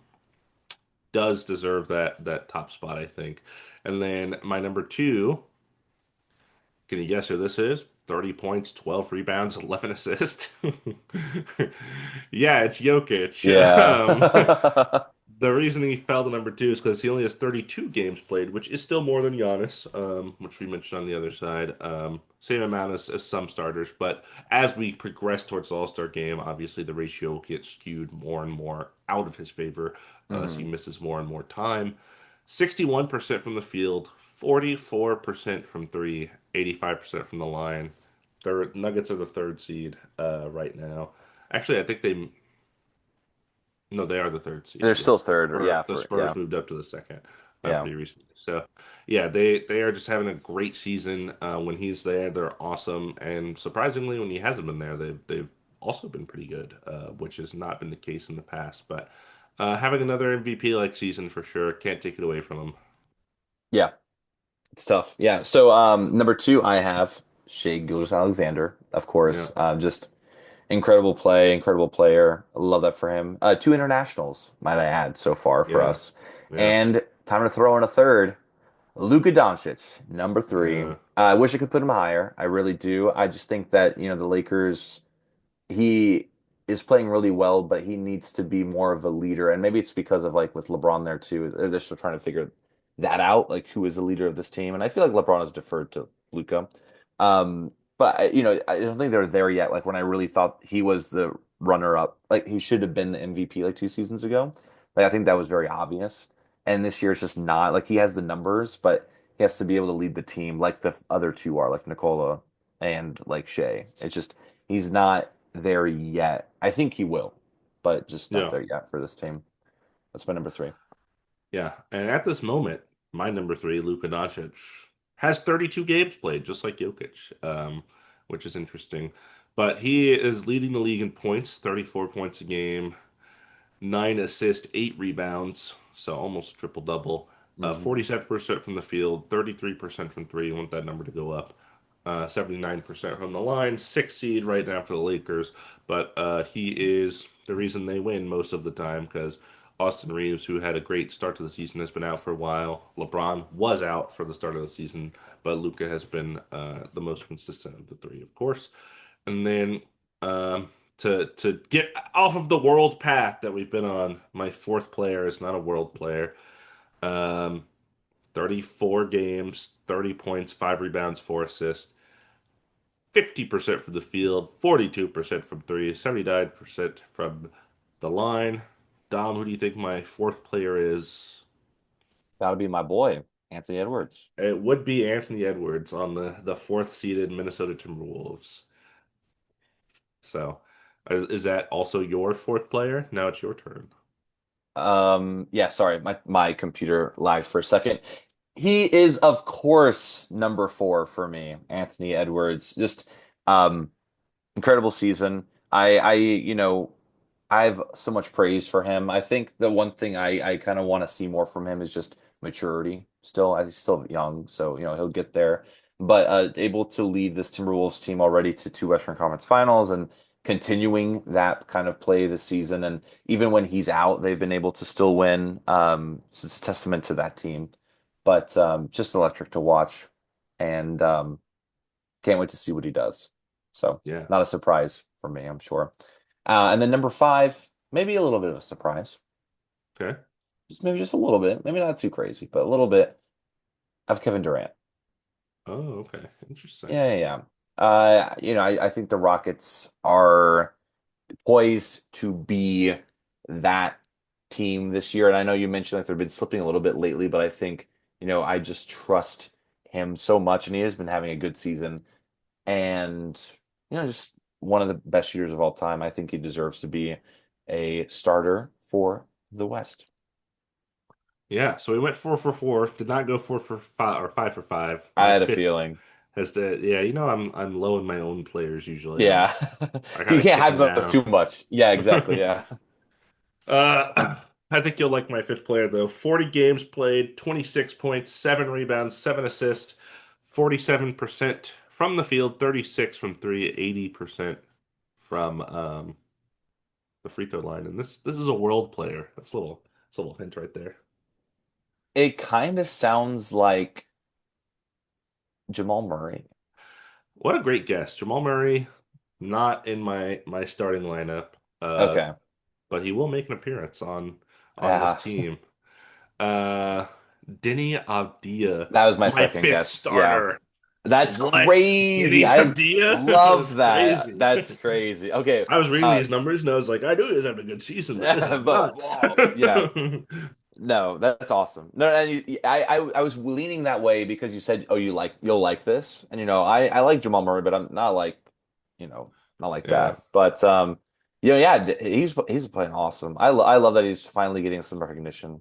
does deserve that top spot, I think. And then my number two, can you guess who this is? 30 points, 12 rebounds, 11 assists. Yeah, it's Jokic. Yeah. The reason he fell to number two is because he only has 32 games played, which is still more than Giannis, which we mentioned on the other side. Same amount as some starters, but as we progress towards the All-Star game, obviously the ratio gets skewed more and more out of his favor as he hmm misses more and more time. 61% from the field, 44% from three, 85% from the line. Third, Nuggets are the third seed right now. Actually, I think they no, they are the third seed. They're still Yes, third, or yeah, The for Spurs yeah, moved up to the second yeah, pretty recently. So yeah, they are just having a great season. When he's there, they're awesome, and surprisingly, when he hasn't been there, they've also been pretty good, which has not been the case in the past. But having another MVP like season for sure, can't take it away from him. yeah. It's tough. Yeah. So number two, I have Shea Gilgeous-Alexander, of Yeah, course. Just incredible play, incredible player. I love that for him. Two internationals, might I add, so far for yeah, us. yeah, And time to throw in a third. Luka Doncic, number three. yeah. I wish I could put him higher. I really do. I just think that, the Lakers, he is playing really well, but he needs to be more of a leader. And maybe it's because of like with LeBron there too. They're still trying to figure that out, like who is the leader of this team. And I feel like LeBron has deferred to Luka. But I don't think they're there yet. Like when I really thought he was the runner up, like he should have been the MVP like 2 seasons ago. Like I think that was very obvious. And this year it's just not like he has the numbers, but he has to be able to lead the team like the other two are, like Nikola and like Shea. It's just he's not there yet. I think he will, but just not Yeah. there yet for this team. That's my number three. Yeah. And at this moment, my number three, Luka Doncic, has 32 games played, just like Jokic, which is interesting. But he is leading the league in points, 34 points a game, 9 assists, 8 rebounds, so almost triple double. Hmm. 47% from the field, 33% from three. You want that number to go up. 79% from the line, six seed right now for the Lakers. But he is the reason they win most of the time because Austin Reeves, who had a great start to the season, has been out for a while. LeBron was out for the start of the season, but Luka has been the most consistent of the three, of course. And then to get off of the world path that we've been on, my fourth player is not a world player. Um, 34 games, 30 points, 5 rebounds, 4 assists, 50% from the field, 42% from three, 79% from the line. Dom, who do you think my fourth player is? Gotta be my boy, Anthony Edwards. It would be Anthony Edwards on the fourth seeded Minnesota Timberwolves. So, is that also your fourth player? Now it's your turn. Yeah, sorry, my computer lagged for a second. He is, of course, number four for me, Anthony Edwards. Just um incredible season. I have so much praise for him. I think the one thing I kind of want to see more from him is just maturity. Still, he's still young, so he'll get there. But able to lead this Timberwolves team already to two Western Conference Finals and continuing that kind of play this season. And even when he's out, they've been able to still win. So it's a testament to that team. But just electric to watch, and can't wait to see what he does. So Yeah. not a surprise for me, I'm sure. And then number five, maybe a little bit of a surprise. Okay. Just a little bit. Maybe not too crazy, but a little bit of Kevin Durant. Oh, okay. Interesting. Yeah, yeah, yeah. I think the Rockets are poised to be that team this year. And I know you mentioned like they've been slipping a little bit lately, but I think, I just trust him so much, and he has been having a good season. And just one of the best shooters of all time. I think he deserves to be a starter for the West. Yeah, so we went 4 for 4. Did not go 4 for 5 or 5 for 5. I My had a fifth feeling. has to. Yeah, I'm low in my own players usually. Yeah. I kind You of can't kick them have down. too much. Yeah, exactly. Yeah. I think you'll like my fifth player though. 40 games played, 26 points, 7 rebounds, 7 assists, 47% from the field, 36 from three, 80% from the free throw line. And this is a world player. That's a little hint right there. It kind of sounds like Jamal Murray. What a great guess. Jamal Murray, not in my starting lineup, uh, Okay. but he will make an appearance on this Uh, team. Uh, Denny Avdia, that was my my second fifth guess. Yeah. starter. That's What? crazy. Denny I Avdia? love That's that. crazy. That's crazy. Okay. I was reading Uh, these numbers and I was like, I knew he was having a good season, but this is but nuts. whoa, yeah. No, that's awesome. No, and I was leaning that way because you said, "Oh, you'll like this," and I like Jamal Murray, but I'm not like, you know, not like Yeah. that. But yeah, he's playing awesome. I love that he's finally getting some recognition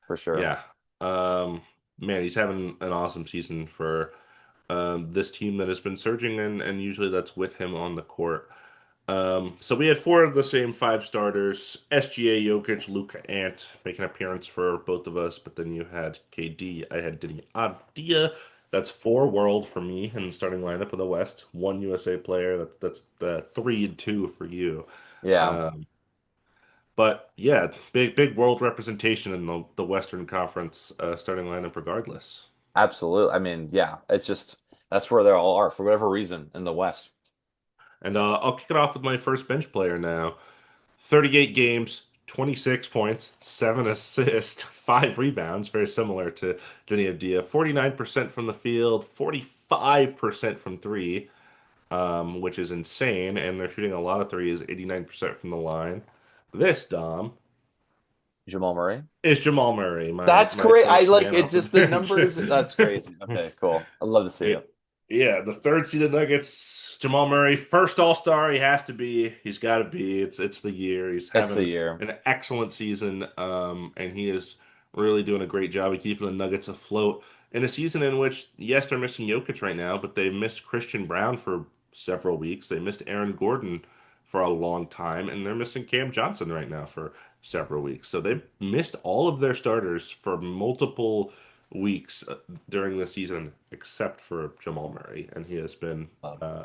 for sure. Yeah. Um, man, he's having an awesome season for this team that has been surging, and usually that's with him on the court. So we had four of the same five starters: SGA, Jokic, Luka, Ant make an appearance for both of us. But then you had KD. I had Diddy Avdia. That's four world for me in the starting lineup of the West. One USA player. That's the 3 and 2 for you. Yeah, Um, but yeah, big world representation in the Western Conference starting lineup, regardless. absolutely. I mean, yeah, it's just that's where they all are for whatever reason in the West. And I'll kick it off with my first bench player now. 38 games, 26 points, 7 assists, 5 rebounds, very similar to Denny Avdia. 49% from the field, 45% from three, which is insane. And they're shooting a lot of threes, 89% from the line. This, Dom, Jamal Murray. is Jamal Murray, my That's my great. I first like man it's off the just the bench. numbers. That's crazy. Okay, cool. I love to see It, it. yeah, the third seeded Nuggets, Jamal Murray, first All Star. He has to be. He's got to be. It's the year. He's It's the having year. an excellent season, and he is really doing a great job of keeping the Nuggets afloat in a season in which, yes, they're missing Jokic right now, but they missed Christian Brown for several weeks. They missed Aaron Gordon for a long time, and they're missing Cam Johnson right now for several weeks. So they've missed all of their starters for multiple weeks during the season, except for Jamal Murray, and he has been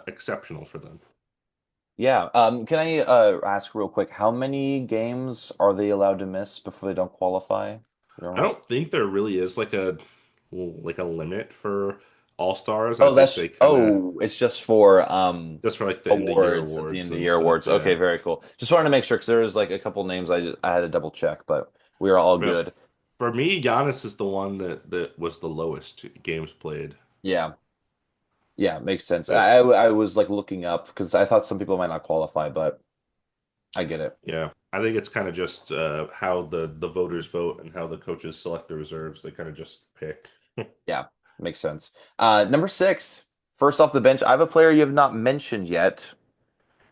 exceptional for them. Yeah. Can I ask real quick, how many games are they allowed to miss before they don't qualify? You I know? don't think there really is like a limit for all stars. I Oh, think that's they kind of it's just for just for like the end of year awards at the awards end of the and year stuff. awards. Okay, Yeah, very cool. Just wanted to make sure because there was like a couple names I had to double check, but we are all yeah. good. For me, Giannis is the one that was the lowest games played. Yeah. Yeah, makes sense. But I was like looking up because I thought some people might not qualify, but I get it. yeah, I think it's kind of just how the voters vote and how the coaches select the reserves. They kind of just pick. Yeah, makes sense. Number six, first off the bench, I have a player you have not mentioned yet.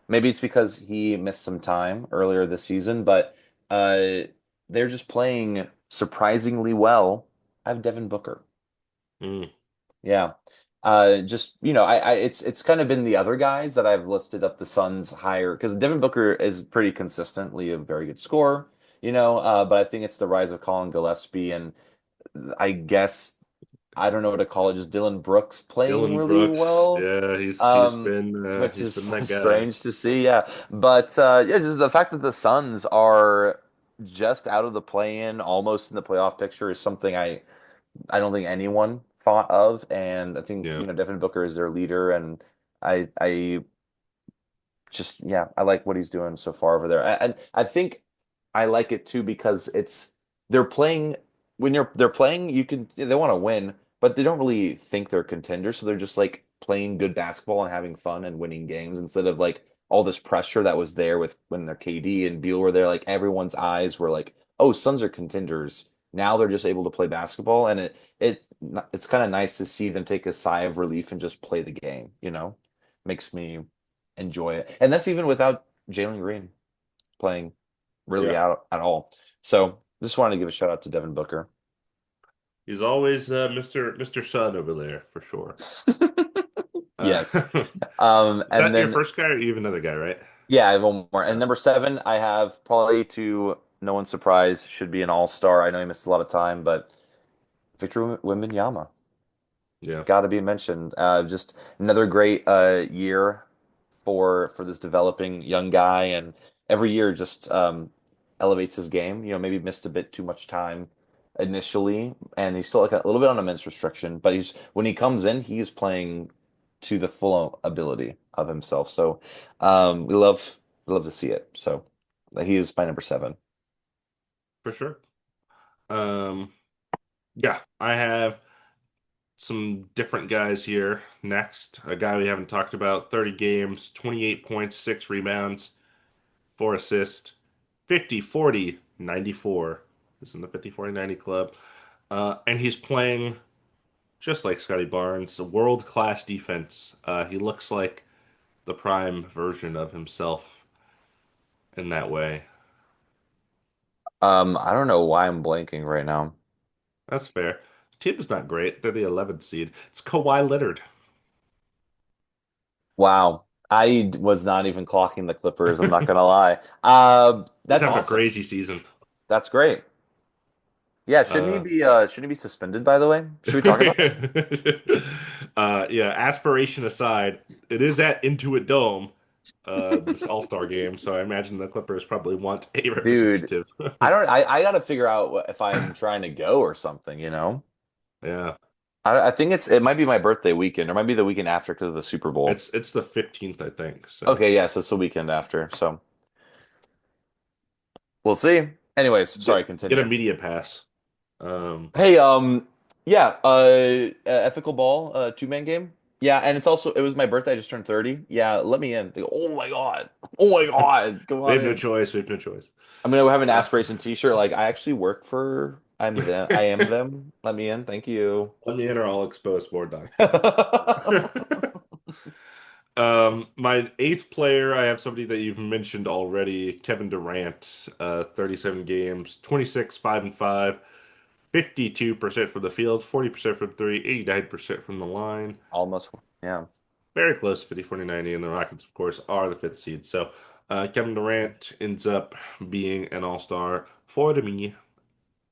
Maybe it's because he missed some time earlier this season, but uh, they're just playing surprisingly well. I have Devin Booker. Mm, Yeah. Just it's kind of been the other guys that I've lifted up the Suns higher because Devin Booker is pretty consistently a very good scorer, but I think it's the rise of Colin Gillespie and I guess I don't know what to call it, just Dylan Brooks playing Dylan really Brooks, well. yeah, he's he's Um, been uh, which he's is been that guy. strange to see, yeah. But yeah, just the fact that the Suns are just out of the play-in, almost in the playoff picture, is something I don't think anyone thought of. And I think, Yeah, Devin Booker is their leader, and I just yeah, I like what he's doing so far over there. And I think I like it too because they're playing when they're playing, they want to win, but they don't really think they're contenders, so they're just like playing good basketball and having fun and winning games instead of like all this pressure that was there with when their KD and Beal were there, like everyone's eyes were like, "Oh, Suns are contenders." Now they're just able to play basketball and it's kind of nice to see them take a sigh of relief and just play the game. Makes me enjoy it. And that's even without Jalen Green playing really yeah. out at all. So just wanted to give a shout out to Devin Booker. He's always Mr. Sun over there for sure. Yes. Is And that your then first guy or you have another guy, right? yeah, I have one more. And Uh, number seven, I have probably to no one's surprise, should be an all-star. I know he missed a lot of time, but Victor Wembanyama. yeah, Got to be mentioned. Just another great year for this developing young guy, and every year just elevates his game. Maybe missed a bit too much time initially, and he's still like a little bit on a minutes restriction. But he's when he comes in, he's playing to the full ability of himself. So we love to see it. So he is my number seven. for sure. Um, yeah, I have some different guys here. Next, a guy we haven't talked about, 30 games, 28 points, 6 rebounds, 4 assists, 50, 40, 94. He's in the 50, 40, 90 club. And he's playing just like Scotty Barnes, a world-class defense. He looks like the prime version of himself in that way. I don't know why I'm blanking right now. That's fair. The team is not great. They're the 11th seed. It's Kawhi Leonard. Wow. Was not even clocking the Clippers, I'm not gonna lie. He's That's having a awesome. crazy season. That's great. Yeah, Uh, shouldn't he be suspended, by the way? Should we talk about that? yeah, aspiration aside, it is at Intuit Dome, this All-Star game, so I imagine the Clippers probably want a Dude, representative. I gotta figure out if I'm trying to go or something. Yeah. I think it might be my birthday weekend, or might be the weekend after because of the Super Bowl. It's the 15th, I think. So Okay, yes, it's the weekend after. So we'll see. Anyways, sorry, get a continue. media pass. Um, Hey, yeah, ethical ball, two-man game. Yeah, and it was my birthday. I just turned 30. Yeah, let me in. They go, oh my God. Oh my God. Come we on have no in. choice. We have no choice. I'm gonna have an Uh, aspiration t-shirt. Like, I actually work for I am them. Let me in. Thank you. On the inner, I'll expose board doc. My eighth player, I have somebody that you've mentioned already, Kevin Durant, 37 games, 26, 5 and 5, 52% from the field, 40% from three, 89% from the line. Almost, yeah. Very close, 50-40-90, and the Rockets, of course, are the fifth seed. So Kevin Durant ends up being an all-star for me,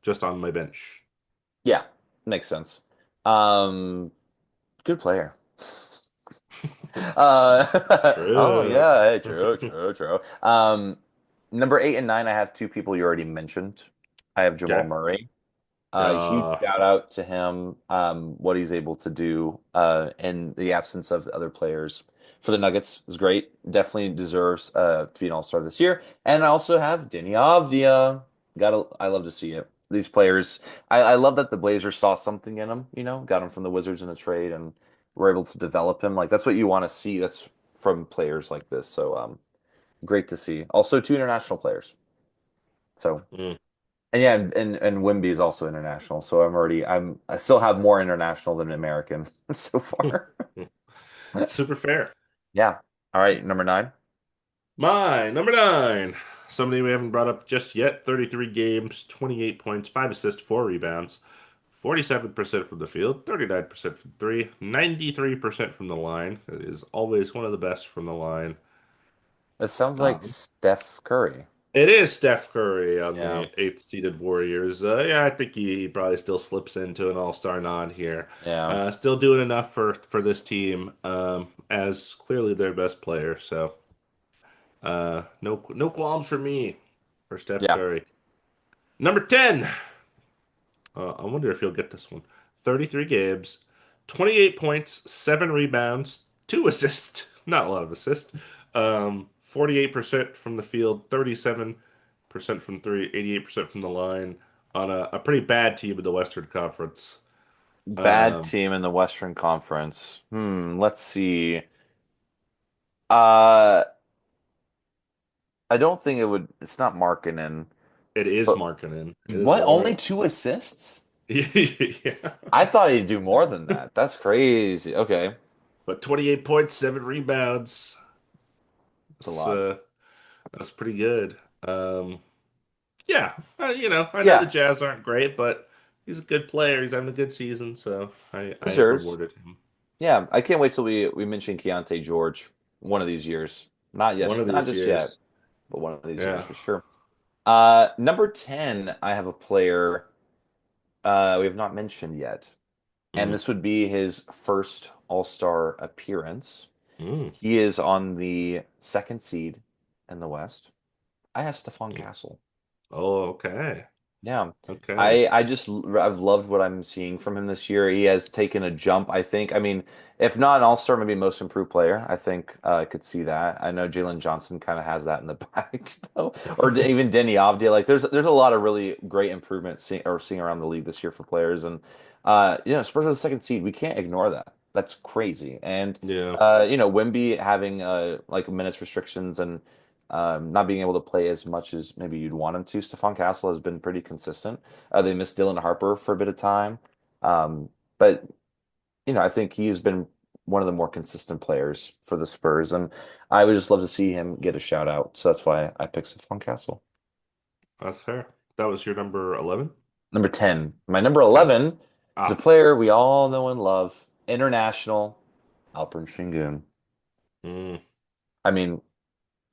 just on my bench. Yeah, makes sense. Um, good player. Oh True. yeah, hey, true, true, true. Number 8 and 9, I have two people you already mentioned. I have Jamal Okay. Murray. Huge Uh, shout out to him, what he's able to do in the absence of the other players for the Nuggets is great. Definitely deserves to be an all-star this year. And I also have Denny Avdia. I love to see it. These players, I love that the Blazers saw something in him, got him from the Wizards in a trade and were able to develop him. Like that's what you want to see. That's from players like this. So great to see. Also two international players. So mm. and yeah, and Wimby is also international. So I still have more international than American so far. Super fair. Yeah. All right, number 9. My number nine, somebody we haven't brought up just yet. 33 games, 28 points, 5 assists, 4 rebounds, 47% from the field, 39% from three, 93% from the line. It is always one of the best from the line. It sounds like Um, Steph Curry. it is Steph Curry on Yeah. the eighth seeded Warriors. Yeah, I think he probably still slips into an all-star nod here. Yeah. Still doing enough for this team, as clearly their best player. So. No qualms for me for Steph Yeah. Curry. Number 10. I wonder if you'll get this one. 33 games, 28 points, 7 rebounds, 2 assists. Not a lot of assists. 48% from the field, 37% from three, 88% from the line on a pretty bad team in the Western Conference. Bad Um, team in the Western Conference. Let's see. Uh I don't think it's not Markkinen, it is but Markkanen. It is what? Only Laurent. 2 assists? Yeah. I thought he'd do more than that. That's crazy. Okay. But 28 points, 7 rebounds. It's a That's lot. uh that's pretty good. Yeah, I know the Yeah. Jazz aren't great, but he's a good player. He's having a good season, so I Deserves. rewarded him Yeah, I can't wait till we mention Keontae George one of these years. one of Not these just yet, years. but one of these years Yeah. for sure. Number 10, I have a player we have not mentioned yet, and Mm, this would be his first All-Star appearance. mm, He is on the second seed in the West. I have Stephon mm. Castle. Oh, okay. Yeah. Okay. I've loved what I'm seeing from him this year. He has taken a jump, I think. I mean, if not an all-star, maybe most improved player. I think I could see that. I know Jalen Johnson kind of has that in the bag, even Denny Avdia. Like there's a lot of really great improvements seeing around the league this year for players. And Spurs are the second seed. We can't ignore that. That's crazy. And Yeah. Wemby having like minutes restrictions and not being able to play as much as maybe you'd want him to. Stephon Castle has been pretty consistent. They missed Dylan Harper for a bit of time, but I think he's been one of the more consistent players for the Spurs, and I would just love to see him get a shout out. So that's why I picked Stephon Castle. That's fair. That was your number 11? Number 10. My number Okay. 11 is a Ah. player we all know and love, international, Alperen Şengün. Mm, I mean,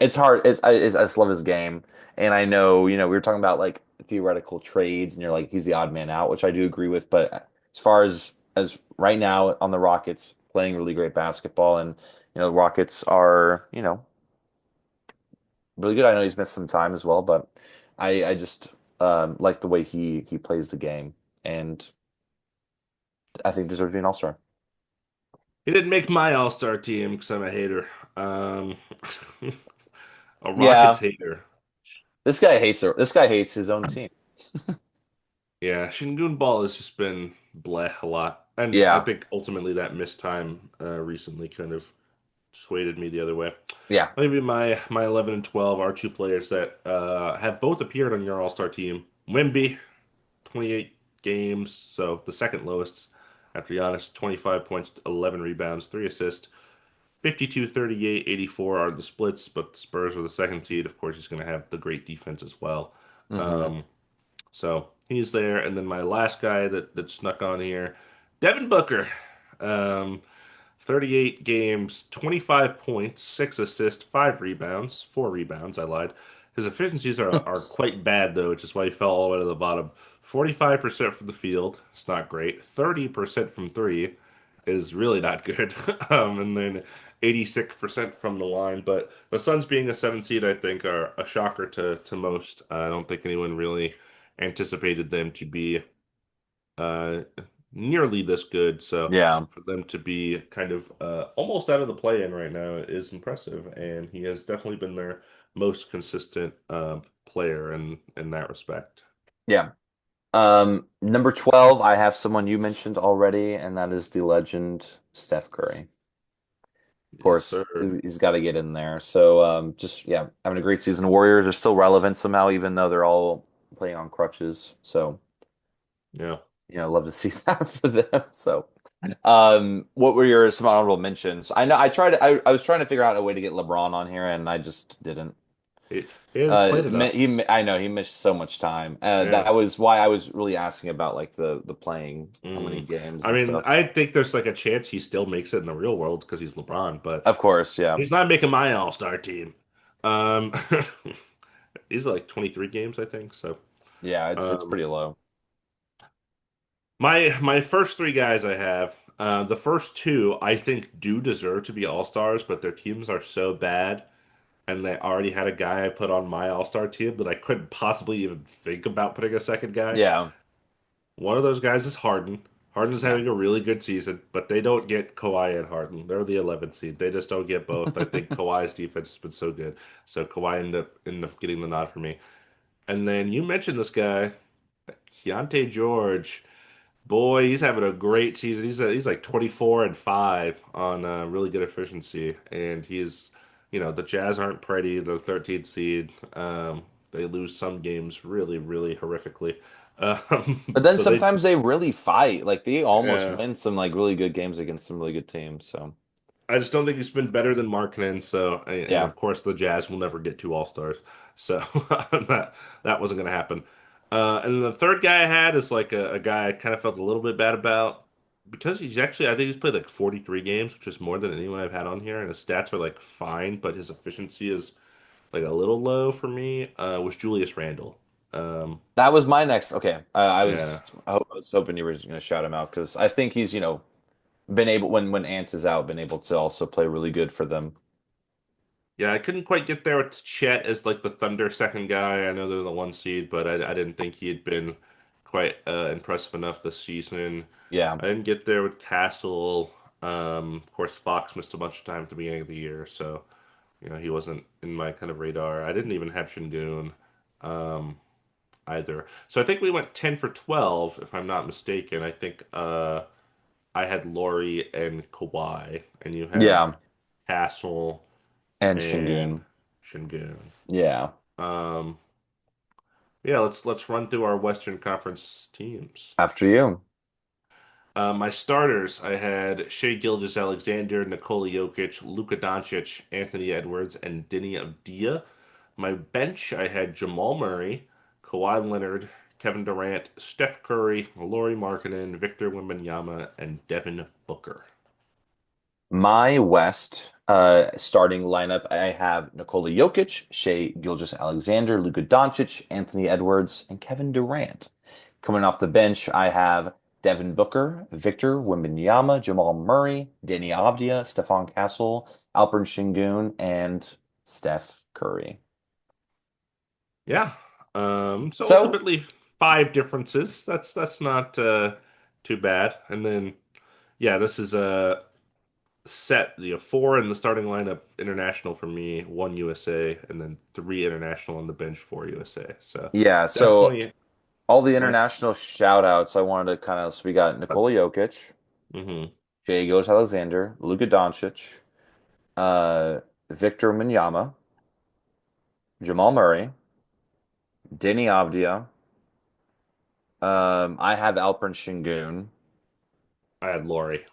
it's hard. I just love his game, and I know we were talking about like theoretical trades, and you're like he's the odd man out, which I do agree with. But as far as right now on the Rockets, playing really great basketball, and the Rockets are really good. I know he's missed some time as well, but I just like the way he plays the game, and I think deserves to be an all-star. He didn't make my All-Star team because I'm a hater. Um, a Rockets Yeah, hater. this guy hates his own team. Yeah, Shingun Ball has just been bleh a lot. And I Yeah, think ultimately that missed time recently kind of swayed me the other way. yeah. I'll give you my 11 and 12 are two players that have both appeared on your All-Star team. Wemby, 28 games, so the second lowest after Giannis, 25 points, 11 rebounds, 3 assists. 52, 38, 84 are the splits, but the Spurs are the second seed. Of course, he's going to have the great defense as well. Hmm. Um, so he's there. And then my last guy that snuck on here, Devin Booker. Um, 38 games, 25 points, 6 assists, 5 rebounds, 4 rebounds. I lied. His efficiencies are quite bad, though, which is why he fell all the way to the bottom. 45% from the field. It's not great. 30% from three is really not good. And then 86% from the line. But the Suns being a 7 seed, I think, are a shocker to most. I don't think anyone really anticipated them to be uh, nearly this good. So Yeah, for them to be kind of almost out of the play-in right now is impressive, and he has definitely been their most consistent player in that respect. yeah. Number 12, I have someone you mentioned already, and that is the legend Steph Curry. Of Yes, course, sir. he's got to get in there. So, just yeah, having a great season. Warriors are still relevant somehow, even though they're all playing on crutches. So, Yeah. love to see that for them. So, what were your some honorable mentions? I know I was trying to figure out a way to get LeBron on here, and I just didn't. He hasn't played enough. I know he missed so much time. Yeah. That was why I was really asking about like the playing, how many Mm. games I and mean, stuff. I think there's like a chance he still makes it in the real world because he's LeBron, but Of course, yeah, he's not making my All-Star team. Um, he's like 23 games, I think. So, yeah, it's um, pretty low. my first three guys I have, the first two I think do deserve to be All-Stars, but their teams are so bad, and they already had a guy I put on my All-Star team that I couldn't possibly even think about putting a second guy. Yeah, One of those guys is Harden. Harden's yeah. having a really good season, but they don't get Kawhi and Harden. They're the 11th seed. They just don't get both. I think Kawhi's defense has been so good, so Kawhi ended up getting the nod for me. And then you mentioned this guy, Keontae George. Boy, he's having a great season. He's like 24 and 5 on really good efficiency, and the Jazz aren't pretty. The 13th seed. They lose some games really, really horrifically. But then So they, sometimes they really fight. Like they almost yeah. win some like really good games against some really good teams. So I just don't think he's been better than Markkinen. So, and yeah, of course, the Jazz will never get two All Stars. So that wasn't going to happen. And then the third guy I had is like a guy I kind of felt a little bit bad about because he's actually I think he's played like 43 games, which is more than anyone I've had on here, and his stats are like fine, but his efficiency is like a little low for me. Was Julius Randle. Um, that was my next. Okay, yeah. I was hoping you were just gonna shout him out because I think he's been able when Ant is out, been able to also play really good for them. Yeah, I couldn't quite get there with Chet as like the Thunder second guy. I know they're the one seed, but I didn't think he had been quite impressive enough this season. Yeah, I didn't get there with Castle. Of course, Fox missed a bunch of time at the beginning of the year, so he wasn't in my kind of radar. I didn't even have Shingun um, either. So I think we went 10 for 12, if I'm not mistaken. I think I had Laurie and Kawhi, and you had yeah, Castle and and Shingun. Shingun. Yeah, Um, yeah, let's run through our Western Conference teams. after you. My starters, I had Shea Gilgeous-Alexander, Nikola Jokic, Luka Doncic, Anthony Edwards, and Deni Avdija. My bench, I had Jamal Murray, Kawhi Leonard, Kevin Durant, Steph Curry, Lauri Markkanen, Victor Wembanyama, and Devin Booker. My West starting lineup, I have Nikola Jokic, Shea Gilgeous-Alexander, Luka Doncic, Anthony Edwards, and Kevin Durant. Coming off the bench, I have Devin Booker, Victor Wembanyama, Jamal Murray, Deni Avdija, Stephon Castle, Alperen Şengün, and Steph Curry. Yeah. So So, ultimately five differences. That's not too bad. And then yeah, this is a set, four in the starting lineup international for me, one USA, and then three international on the bench for USA. So Yeah, so definitely all the nice. international shout outs I wanted to kind of so we got Nikola Jokic, Mm-hmm. Shai Gilgeous-Alexander, Luka Doncic, uh, Victor Wembanyama, Jamal Murray, Deni Avdija. I have Alperen Şengün I had Laurie.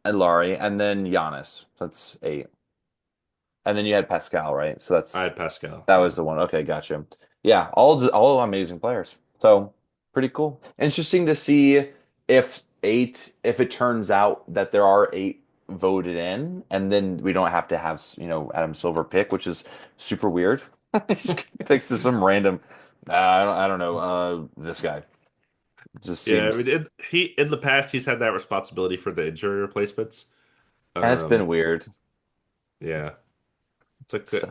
and Laurie, and then Giannis. So that's eight. And then you had Pascal, right? So I that's had Pascal. that Yeah. was the one. Okay, gotcha. Yeah, all amazing players. So pretty cool. Interesting to see if it turns out that there are eight voted in, and then we don't have to have Adam Silver pick, which is super weird. He just picks to some random. I don't know. This guy just Yeah, I mean, seems, he in the past he's had that responsibility for the injury replacements. and it's been Um, weird. yeah, it's like So,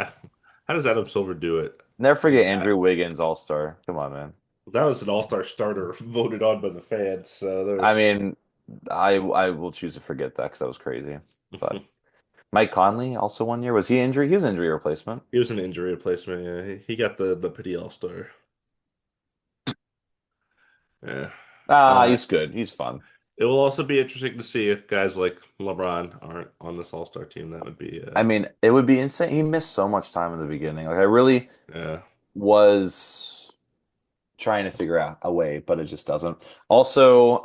how does Adam Silver do it? never Just forget Andrew Wiggins, All Star. Come on, man. that was an all-star starter voted on by the fans. So I there's mean, I will choose to forget that because that was crazy. But Mike Conley also one year was he injury? He was injury replacement. he was an injury replacement. Yeah, he got the pity all-star. Yeah. Uh, He's good. He's fun. it will also be interesting to see if guys like LeBron aren't on this all-star team. That would be I mean, it would be insane. He missed so much time in the beginning. Like I really yeah. was trying to figure out a way, but it just doesn't. Also,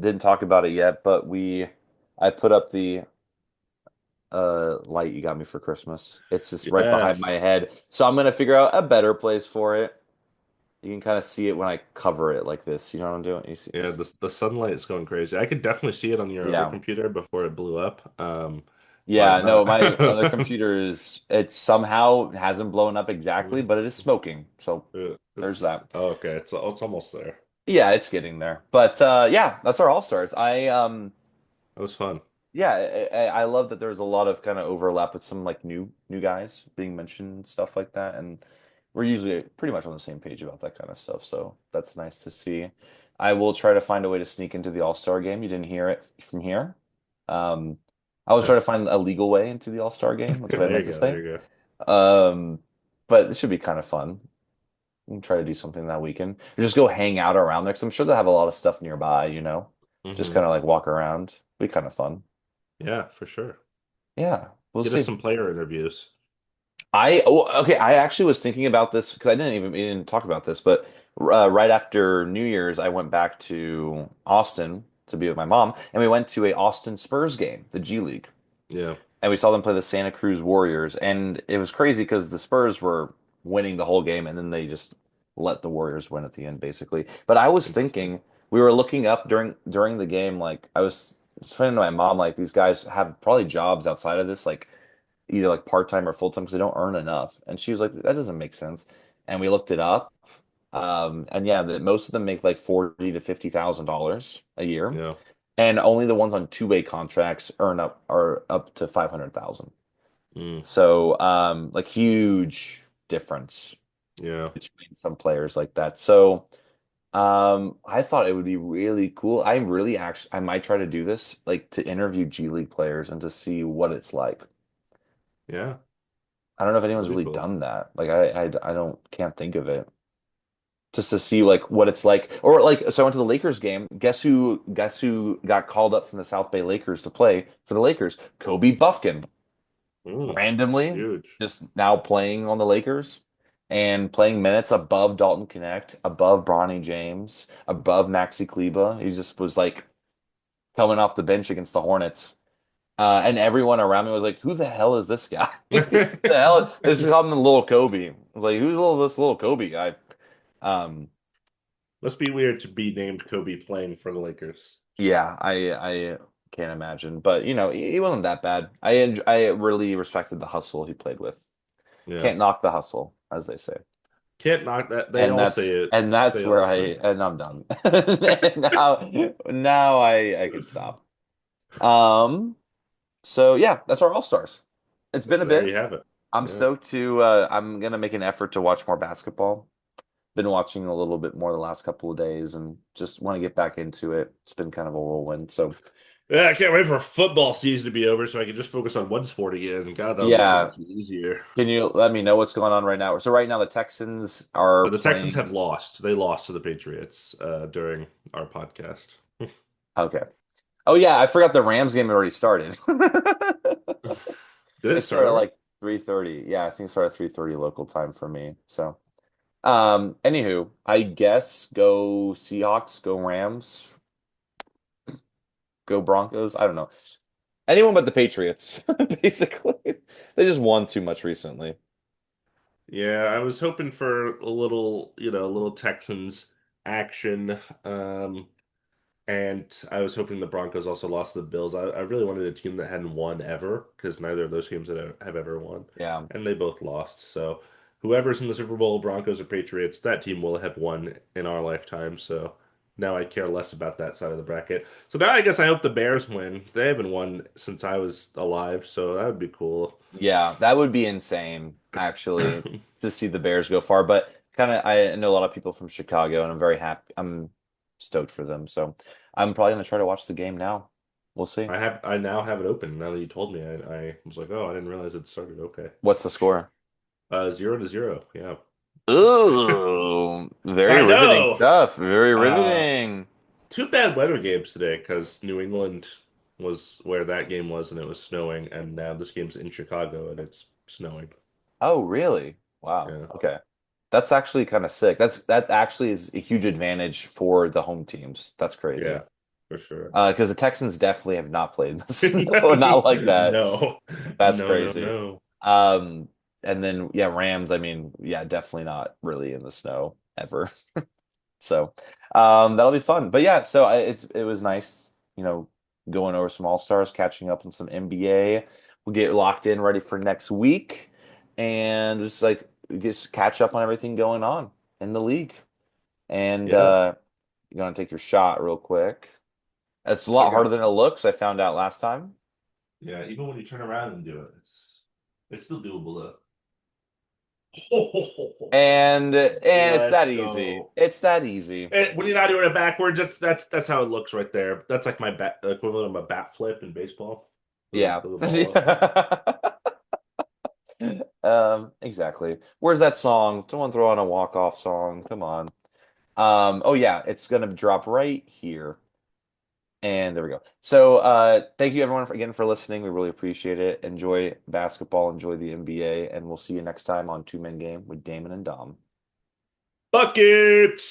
didn't talk about it yet, but I put up the light you got me for Christmas. It's just right behind my Yes. head. So I'm gonna figure out a better place for it. You can kind of see it when I cover it like this. You know what I'm doing? Yeah, the sunlight is going crazy. I could definitely see it on your other Yeah. computer before it blew up. But Yeah, no, not my other computer is it somehow hasn't blown up exactly, but it is smoking. So there's it's that. oh, okay. It's almost there. Yeah, it's getting there. But yeah, that's our all-stars. That was fun. Yeah, I love that there's a lot of kind of overlap with some like new guys being mentioned and stuff like that, and we're usually pretty much on the same page about that kind of stuff. So that's nice to see. I will try to find a way to sneak into the All-Star game. You didn't hear it from here. Um, I was trying to find a legal way into the All-Star game. That's what I There meant you to go. say. There you Um, but it should be kind of fun. We can try to do something that weekend, or just go hang out around there because I'm sure they'll have a lot of stuff nearby. go. Just kind of like walk around. Be kind of fun. Yeah, for sure. Yeah, we'll Get us see. some player interviews. Okay. I actually was thinking about this because we didn't talk about this, but right after New Year's, I went back to Austin to be with my mom, and we went to a Austin Spurs game, the G League, Yeah, and we saw them play the Santa Cruz Warriors, and it was crazy because the Spurs were winning the whole game, and then they just let the Warriors win at the end, basically. But I was interesting. thinking we were looking up during the game, like I was explaining to my mom, like these guys have probably jobs outside of this, like either like part-time or full-time because they don't earn enough. And she was like, that doesn't make sense. And we looked it up. And yeah, most of them make like 40 to $50,000 a year. Yeah. And only the ones on two-way contracts are up to 500,000. Mm, So like huge difference yeah. between some players like that. So I thought it would be really cool. I might try to do this, like to interview G League players and to see what it's like. Yeah. I don't know if anyone's That'd be really cool. done that. Like I don't can't think of it. Just to see like what it's like. Or like so I went to the Lakers game. Guess who got called up from the South Bay Lakers to play for the Lakers? Kobe Buffkin. Mm, Randomly huge. just now playing on the Lakers and playing minutes above Dalton Connect, above Bronny James, above Maxi Kleber. He just was like coming off the bench against the Hornets. And everyone around me was like, "Who the hell is this guy? The hell, this is called the little Kobe." I was like, this little Kobe guy?" Um, Must be weird to be named Kobe playing for the Lakers. yeah, I can't imagine, but he wasn't that bad. I really respected the hustle he played with. Yeah. Can't knock the hustle, as they say. Can't knock that. They all say it. And that's They where all say. and I'm done. And now I can stop. Um, so yeah, that's our All-Stars. It's been a There bit. you have it. I'm Yeah. stoked to I'm gonna make an effort to watch more basketball. been watching a little bit more the last couple of days and just want to get back into it. It's been kind of a whirlwind. So Yeah, I can't wait for football season to be over so I can just focus on one sport again. God, that'll be so yeah, much easier. can you let me know what's going on right now? So right now the Texans are The Texans have playing. lost. They lost to the Patriots during our podcast. Okay. Oh yeah, I forgot the Rams game had already started. Did it It start started already? like 3:30. Yeah, I think it started 3:30 local time for me. So, anywho, I guess go Seahawks, go Rams, go Broncos. I don't know. Anyone but the Patriots, basically. They just won too much recently. Yeah, I was hoping for a little, a little Texans action. Um, And I was hoping the Broncos also lost to the Bills. I really wanted a team that hadn't won ever because neither of those teams have ever won. Yeah. And they both lost. So whoever's in the Super Bowl, Broncos or Patriots, that team will have won in our lifetime. So now I care less about that side of the bracket. So now I guess I hope the Bears win. They haven't won since I was alive, so that would be cool. Yeah, that would be insane, actually, to see the Bears go far. But kind of, I know a lot of people from Chicago, and I'm very happy. I'm stoked for them. So I'm probably gonna try to watch the game now. We'll see. I now have it open. Now that you told me, I was like, oh, I didn't realize it started. Okay. What's the score? 0-0. Yeah. Ooh, very I riveting know. stuff. Very Uh, riveting. Two bad weather games today because New England was where that game was and it was snowing, and now this game's in Chicago and it's snowing. Oh, really? Wow. Yeah, Okay. That's actually kind of sick. That actually is a huge advantage for the home teams. That's crazy. yeah, for sure. Because the Texans definitely have not played in the snow, not like that. No, That's no, no, crazy. no. Um, and then yeah, Rams, I mean, yeah, definitely not really in the snow ever. So, that'll be fun. But yeah, so it was nice, going over some All-Stars, catching up on some NBA. We'll get locked in ready for next week and just like just catch up on everything going on in the league. And Yeah, you're gonna take your shot real quick. It's a lot okay. harder than it looks, I found out last time. Yeah, even when you turn around and do it, it's still doable though. And it's Let's that easy. go. It's that easy. And when you're not doing it backwards, that's how it looks right there. That's like my bat equivalent of a bat flip in baseball. Yeah. The ball up. Exactly. Where's that song? Someone throw on a walk-off song. Come on. Oh yeah, it's gonna drop right here. And there we go. So thank you everyone again for listening. We really appreciate it. Enjoy basketball, enjoy the NBA, and we'll see you next time on Two Men Game with Damon and Dom. Buckets!